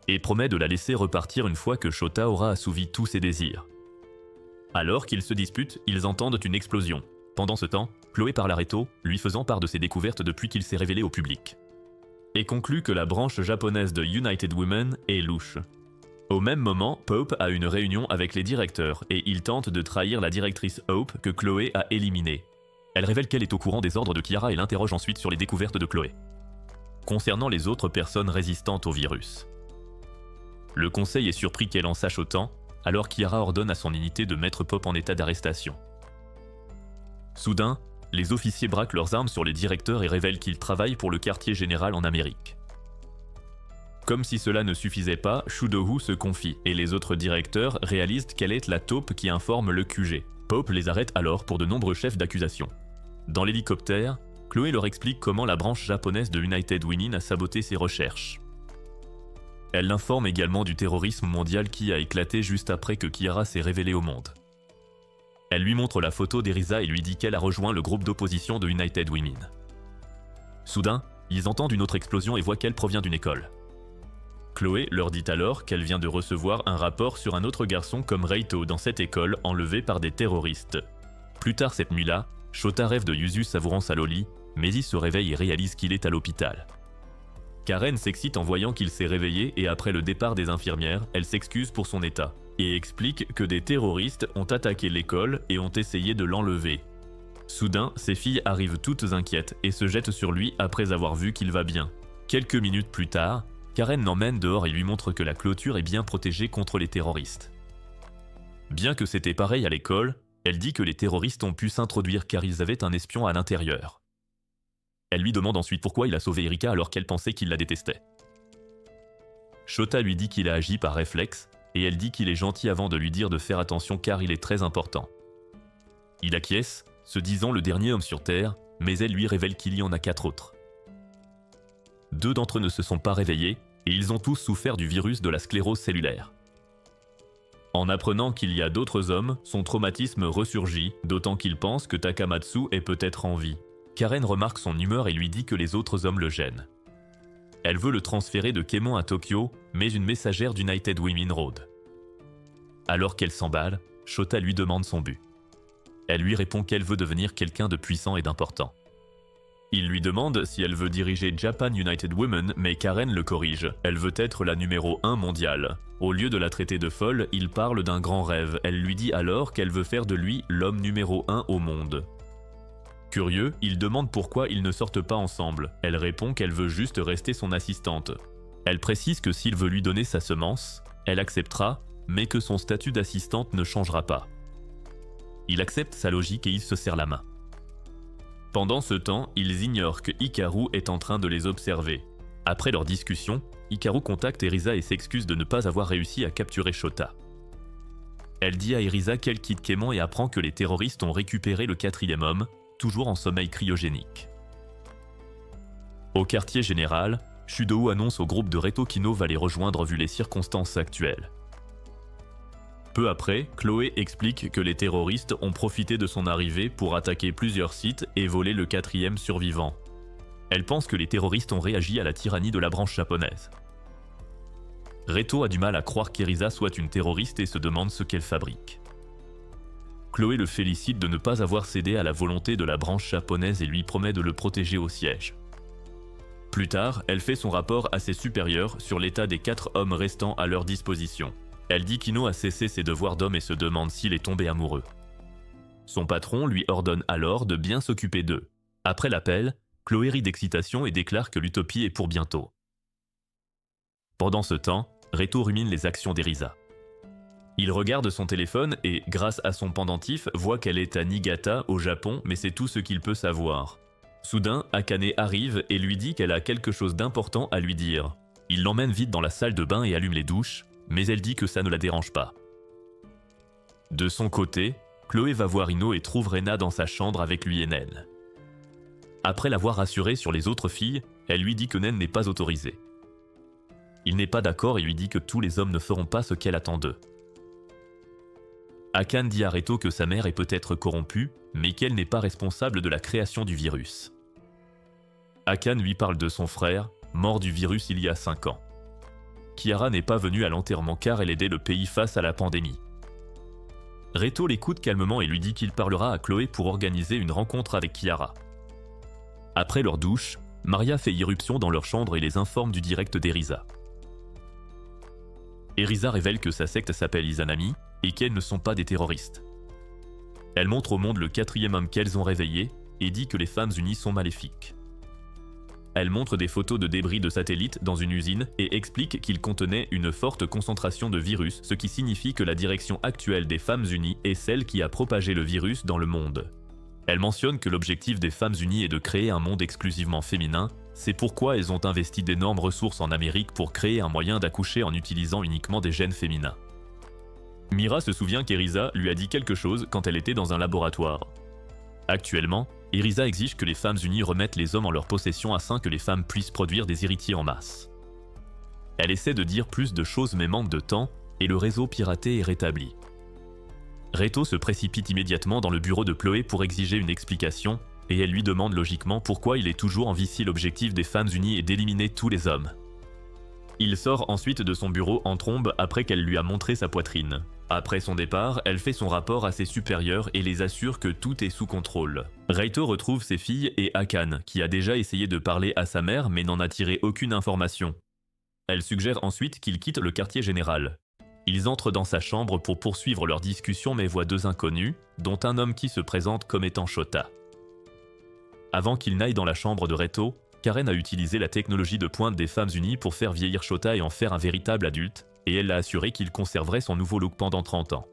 et promet de la laisser repartir une fois que Shota aura assouvi tous ses désirs. Alors qu'ils se disputent, ils entendent une explosion. Pendant ce temps, Chloé parle à Reto, lui faisant part de ses découvertes depuis qu'il s'est révélé au public, et conclut que la branche japonaise de United Women est louche. Au même moment, Pope a une réunion avec les directeurs et il tente de trahir la directrice Hope que Chloé a éliminée. Elle révèle qu'elle est au courant des ordres de Kiara et l'interroge ensuite sur les découvertes de Chloé concernant les autres personnes résistantes au virus. Le conseil est surpris qu'elle en sache autant, alors Kiara ordonne à son unité de mettre Pope en état d'arrestation. Soudain, les officiers braquent leurs armes sur les directeurs et révèlent qu'ils travaillent pour le quartier général en Amérique. Comme si cela ne suffisait pas, Shudohu se confie et les autres directeurs réalisent qu'elle est la taupe qui informe le QG. Pope les arrête alors pour de nombreux chefs d'accusation. Dans l'hélicoptère, Chloé leur explique comment la branche japonaise de United Women a saboté ses recherches. Elle l'informe également du terrorisme mondial qui a éclaté juste après que Kiara s'est révélée au monde. Elle lui montre la photo d'Erisa et lui dit qu'elle a rejoint le groupe d'opposition de United Women. Soudain, ils entendent une autre explosion et voient qu'elle provient d'une école. Chloé leur dit alors qu'elle vient de recevoir un rapport sur un autre garçon comme Reito dans cette école enlevé par des terroristes. Plus tard cette nuit-là, Shota rêve de Yuzu savourant sa loli, mais il se réveille et réalise qu'il est à l'hôpital. Karen s'excite en voyant qu'il s'est réveillé et après le départ des infirmières, elle s'excuse pour son état et explique que des terroristes ont attaqué l'école et ont essayé de l'enlever. Soudain, ses filles arrivent toutes inquiètes et se jettent sur lui après avoir vu qu'il va bien. Quelques minutes plus tard, Karen l'emmène dehors et lui montre que la clôture est bien protégée contre les terroristes. Bien que c'était pareil à l'école, elle dit que les terroristes ont pu s'introduire car ils avaient un espion à l'intérieur. Elle lui demande ensuite pourquoi il a sauvé Erika alors qu'elle pensait qu'il la détestait. Shota lui dit qu'il a agi par réflexe et elle dit qu'il est gentil avant de lui dire de faire attention car il est très important. Il acquiesce, se disant le dernier homme sur Terre, mais elle lui révèle qu'il y en a 4 autres. 2 d'entre eux ne se sont pas réveillés et ils ont tous souffert du virus de la sclérose cellulaire. En apprenant qu'il y a d'autres hommes, son traumatisme ressurgit, d'autant qu'il pense que Takamatsu est peut-être en vie. Karen remarque son humeur et lui dit que les autres hommes le gênent. Elle veut le transférer de Keimon à Tokyo, mais une messagère d'United Women rôde. Alors qu'elle s'emballe, Shota lui demande son but. Elle lui répond qu'elle veut devenir quelqu'un de puissant et d'important. Il lui demande si elle veut diriger Japan United Women, mais Karen le corrige. Elle veut être la numéro 1 mondiale. Au lieu de la traiter de folle, il parle d'un grand rêve. Elle lui dit alors qu'elle veut faire de lui l'homme numéro 1 au monde. Curieux, il demande pourquoi ils ne sortent pas ensemble. Elle répond qu'elle veut juste rester son assistante. Elle précise que s'il veut lui donner sa semence, elle acceptera, mais que son statut d'assistante ne changera pas. Il accepte sa logique et il se serre la main. Pendant ce temps, ils ignorent que Hikaru est en train de les observer. Après leur discussion, Hikaru contacte Erisa et s'excuse de ne pas avoir réussi à capturer Shota. Elle dit à Erisa qu'elle quitte Keimon et apprend que les terroristes ont récupéré le 4e homme, toujours en sommeil cryogénique. Au quartier général, Shudohu annonce au groupe de Reto qu'Ino va les rejoindre vu les circonstances actuelles. Peu après, Chloé explique que les terroristes ont profité de son arrivée pour attaquer plusieurs sites et voler le 4e survivant. Elle pense que les terroristes ont réagi à la tyrannie de la branche japonaise. Reto a du mal à croire qu'Erisa soit une terroriste et se demande ce qu'elle fabrique. Chloé le félicite de ne pas avoir cédé à la volonté de la branche japonaise et lui promet de le protéger au siège. Plus tard, elle fait son rapport à ses supérieurs sur l'état des 4 hommes restants à leur disposition. Elle dit qu'Ino a cessé ses devoirs d'homme et se demande s'il est tombé amoureux. Son patron lui ordonne alors de bien s'occuper d'eux. Après l'appel, Chloé rit d'excitation et déclare que l'utopie est pour bientôt. Pendant ce temps, Reto rumine les actions d'Erisa. Il regarde son téléphone et, grâce à son pendentif, voit qu'elle est à Niigata, au Japon, mais c'est tout ce qu'il peut savoir. Soudain, Akane arrive et lui dit qu'elle a quelque chose d'important à lui dire. Il l'emmène vite dans la salle de bain et allume les douches, mais elle dit que ça ne la dérange pas. De son côté, Chloé va voir Ino et trouve Rena dans sa chambre avec lui et Nen. Après l'avoir rassurée sur les autres filles, elle lui dit que Nen n'est pas autorisée. Il n'est pas d'accord et lui dit que tous les hommes ne feront pas ce qu'elle attend d'eux. Akane dit à Reto que sa mère est peut-être corrompue, mais qu'elle n'est pas responsable de la création du virus. Akane lui parle de son frère, mort du virus il y a 5 ans. Kiara n'est pas venue à l'enterrement car elle aidait le pays face à la pandémie. Reto l'écoute calmement et lui dit qu'il parlera à Chloé pour organiser une rencontre avec Kiara. Après leur douche, Maria fait irruption dans leur chambre et les informe du direct d'Erisa. Erisa révèle que sa secte s'appelle Izanami et qu'elles ne sont pas des terroristes. Elle montre au monde le 4e homme qu'elles ont réveillé et dit que les femmes unies sont maléfiques. Elle montre des photos de débris de satellites dans une usine et explique qu'ils contenaient une forte concentration de virus, ce qui signifie que la direction actuelle des femmes unies est celle qui a propagé le virus dans le monde. Elle mentionne que l'objectif des femmes unies est de créer un monde exclusivement féminin, c'est pourquoi elles ont investi d'énormes ressources en Amérique pour créer un moyen d'accoucher en utilisant uniquement des gènes féminins. Mira se souvient qu'Erisa lui a dit quelque chose quand elle était dans un laboratoire. Actuellement, Erisa exige que les femmes unies remettent les hommes en leur possession afin que les femmes puissent produire des héritiers en masse. Elle essaie de dire plus de choses mais manque de temps, et le réseau piraté est rétabli. Reto se précipite immédiatement dans le bureau de Chloé pour exiger une explication, et elle lui demande logiquement pourquoi il est toujours en vie si l'objectif des femmes unies est d'éliminer tous les hommes. Il sort ensuite de son bureau en trombe après qu'elle lui a montré sa poitrine. Après son départ, elle fait son rapport à ses supérieurs et les assure que tout est sous contrôle. Reito retrouve ses filles et Akane, qui a déjà essayé de parler à sa mère mais n'en a tiré aucune information. Elle suggère ensuite qu'il quitte le quartier général. Ils entrent dans sa chambre pour poursuivre leur discussion mais voient 2 inconnus, dont un homme qui se présente comme étant Shota. Avant qu'il n'aille dans la chambre de Reto, Karen a utilisé la technologie de pointe des femmes unies pour faire vieillir Shota et en faire un véritable adulte, et elle l'a assuré qu'il conserverait son nouveau look pendant 30 ans.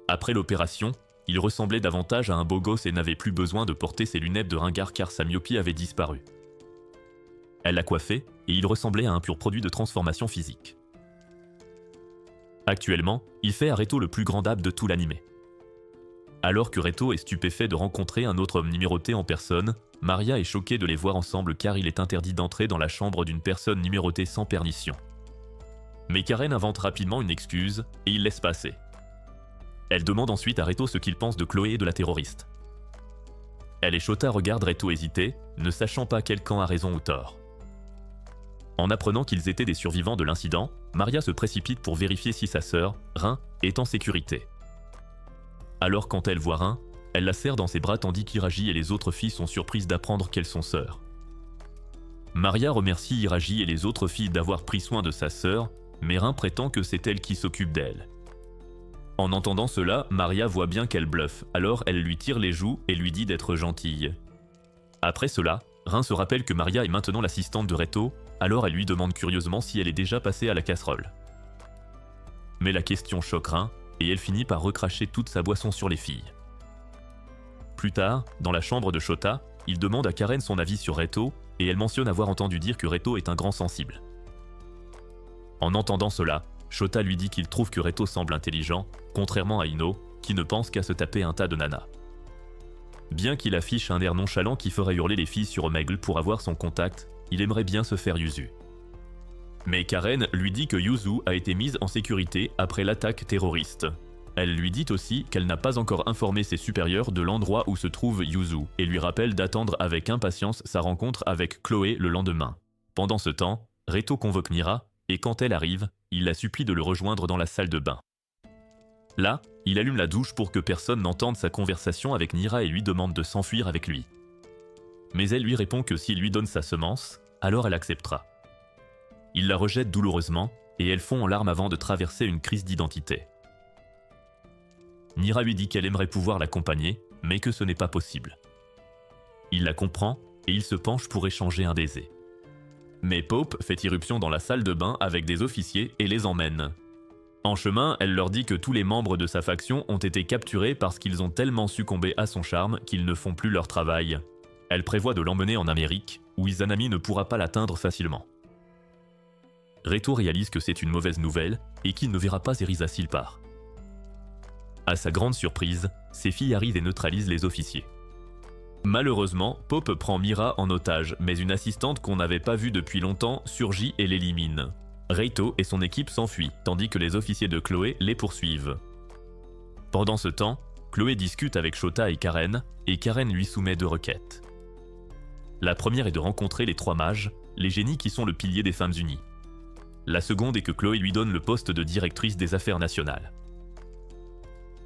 Après l'opération, il ressemblait davantage à un beau gosse et n'avait plus besoin de porter ses lunettes de ringard car sa myopie avait disparu. Elle l'a coiffé et il ressemblait à un pur produit de transformation physique. Actuellement, il fait à Reto le plus grand dab de tout l'anime. Alors que Reto est stupéfait de rencontrer un autre homme numéroté en personne, Maria est choquée de les voir ensemble car il est interdit d'entrer dans la chambre d'une personne numérotée sans permission. Mais Karen invente rapidement une excuse et il laisse passer. Elle demande ensuite à Reto ce qu'il pense de Chloé et de la terroriste. Elle et Shota regardent Reto hésiter, ne sachant pas quel camp a raison ou tort. En apprenant qu'ils étaient des survivants de l'incident, Maria se précipite pour vérifier si sa sœur, Rin, est en sécurité. Alors quand elle voit Rin, elle la serre dans ses bras tandis qu'Hiraji et les autres filles sont surprises d'apprendre qu'elles sont sœurs. Maria remercie Hiraji et les autres filles d'avoir pris soin de sa sœur, mais Rin prétend que c'est elle qui s'occupe d'elle. En entendant cela, Maria voit bien qu'elle bluffe, alors elle lui tire les joues et lui dit d'être gentille. Après cela, Rin se rappelle que Maria est maintenant l'assistante de Reto, alors elle lui demande curieusement si elle est déjà passée à la casserole. Mais la question choque Rin, et elle finit par recracher toute sa boisson sur les filles. Plus tard, dans la chambre de Shota, il demande à Karen son avis sur Reto, et elle mentionne avoir entendu dire que Reto est un grand sensible. En entendant cela, Shota lui dit qu'il trouve que Reto semble intelligent, contrairement à Ino, qui ne pense qu'à se taper un tas de nanas. Bien qu'il affiche un air nonchalant qui ferait hurler les filles sur Omegle pour avoir son contact, il aimerait bien se faire Yuzu. Mais Karen lui dit que Yuzu a été mise en sécurité après l'attaque terroriste. Elle lui dit aussi qu'elle n'a pas encore informé ses supérieurs de l'endroit où se trouve Yuzu et lui rappelle d'attendre avec impatience sa rencontre avec Chloé le lendemain. Pendant ce temps, Reto convoque Mira et quand elle arrive, il la supplie de le rejoindre dans la salle de bain. Là, Il allume la douche pour que personne n'entende sa conversation avec Mira et lui demande de s'enfuir avec lui. Mais elle lui répond que s'il lui donne sa semence, alors elle acceptera. Il la rejette douloureusement et elle fond en larmes avant de traverser une crise d'identité. Mira lui dit qu'elle aimerait pouvoir l'accompagner, mais que ce n'est pas possible. Il la comprend et il se penche pour échanger un baiser. Mais Pope fait irruption dans la salle de bain avec des officiers et les emmène. En chemin, elle leur dit que tous les membres de sa faction ont été capturés parce qu'ils ont tellement succombé à son charme qu'ils ne font plus leur travail. Elle prévoit de l'emmener en Amérique, où Izanami ne pourra pas l'atteindre facilement. Reto réalise que c'est une mauvaise nouvelle et qu'il ne verra pas Erisa s'il part. À sa grande surprise, ses filles arrivent et neutralisent les officiers. Malheureusement, Pope prend Mira en otage, mais une assistante qu'on n'avait pas vue depuis longtemps surgit et l'élimine. Reito et son équipe s'enfuient, tandis que les officiers de Chloé les poursuivent. Pendant ce temps, Chloé discute avec Shota et Karen lui soumet 2 requêtes. La première est de rencontrer les 3 mages, les génies qui sont le pilier des Femmes Unies. La seconde est que Chloé lui donne le poste de directrice des affaires nationales.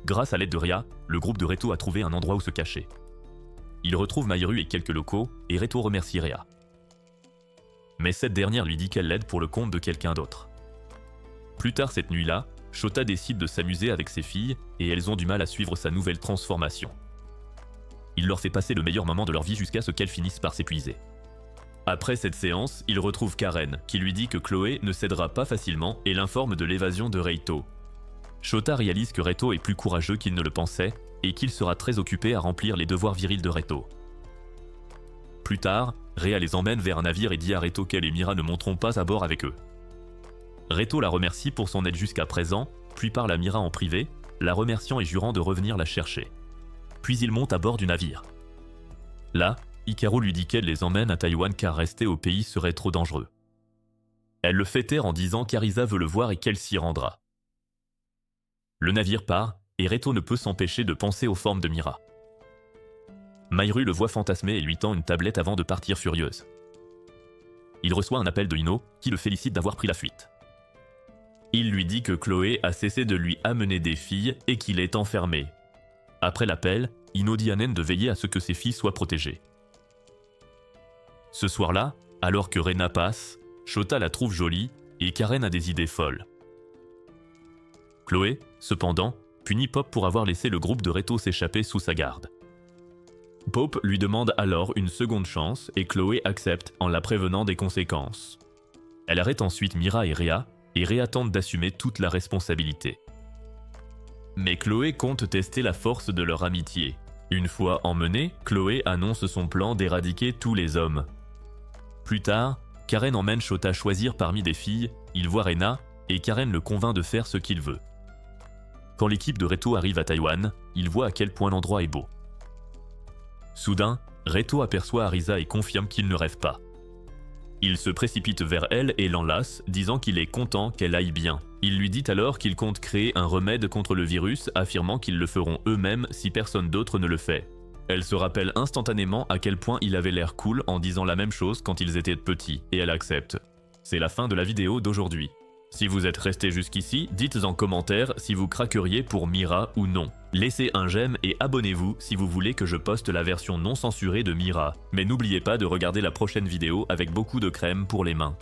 Grâce à l'aide de Ria, le groupe de Reto a trouvé un endroit où se cacher. Il retrouve Maïru et quelques locaux, et Reto remercie Ria. Mais cette dernière lui dit qu'elle l'aide pour le compte de quelqu'un d'autre. Plus tard cette nuit-là, Shota décide de s'amuser avec ses filles, et elles ont du mal à suivre sa nouvelle transformation. Il leur fait passer le meilleur moment de leur vie jusqu'à ce qu'elles finissent par s'épuiser. Après cette séance, il retrouve Karen, qui lui dit que Chloé ne cédera pas facilement et l'informe de l'évasion de Reito. Shota réalise que Reto est plus courageux qu'il ne le pensait et qu'il sera très occupé à remplir les devoirs virils de Reto. Plus tard, Rea les emmène vers un navire et dit à Reto qu'elle et Mira ne monteront pas à bord avec eux. Reto la remercie pour son aide jusqu'à présent, puis parle à Mira en privé, la remerciant et jurant de revenir la chercher. Puis il monte à bord du navire. Là, Hikaru lui dit qu'elle les emmène à Taïwan car rester au pays serait trop dangereux. Elle le fait taire en disant qu'Arisa veut le voir et qu'elle s'y rendra. Le navire part, et Reto ne peut s'empêcher de penser aux formes de Mira. Maïru le voit fantasmer et lui tend une tablette avant de partir furieuse. Il reçoit un appel de Ino, qui le félicite d'avoir pris la fuite. Il lui dit que Chloé a cessé de lui amener des filles et qu'il est enfermé. Après l'appel, Ino dit à Nen de veiller à ce que ses filles soient protégées. Ce soir-là, alors que Rena passe, Shota la trouve jolie et Karen a des idées folles. Chloé, cependant, punit Pope pour avoir laissé le groupe de Reto s'échapper sous sa garde. Pope lui demande alors une seconde chance et Chloé accepte en la prévenant des conséquences. Elle arrête ensuite Mira et Rea tente d'assumer toute la responsabilité. Mais Chloé compte tester la force de leur amitié. Une fois emmenée, Chloé annonce son plan d'éradiquer tous les hommes. Plus tard, Karen emmène Shota choisir parmi des filles, il voit Rena et Karen le convainc de faire ce qu'il veut. Quand l'équipe de Reto arrive à Taïwan, il voit à quel point l'endroit est beau. Soudain, Reto aperçoit Arisa et confirme qu'il ne rêve pas. Il se précipite vers elle et l'enlace, disant qu'il est content qu'elle aille bien. Il lui dit alors qu'il compte créer un remède contre le virus, affirmant qu'ils le feront eux-mêmes si personne d'autre ne le fait. Elle se rappelle instantanément à quel point il avait l'air cool en disant la même chose quand ils étaient petits, et elle accepte. C'est la fin de la vidéo d'aujourd'hui. Si vous êtes resté jusqu'ici, dites en commentaire si vous craqueriez pour Mira ou non. Laissez un j'aime et abonnez-vous si vous voulez que je poste la version non censurée de Mira. Mais n'oubliez pas de regarder la prochaine vidéo avec beaucoup de crème pour les mains.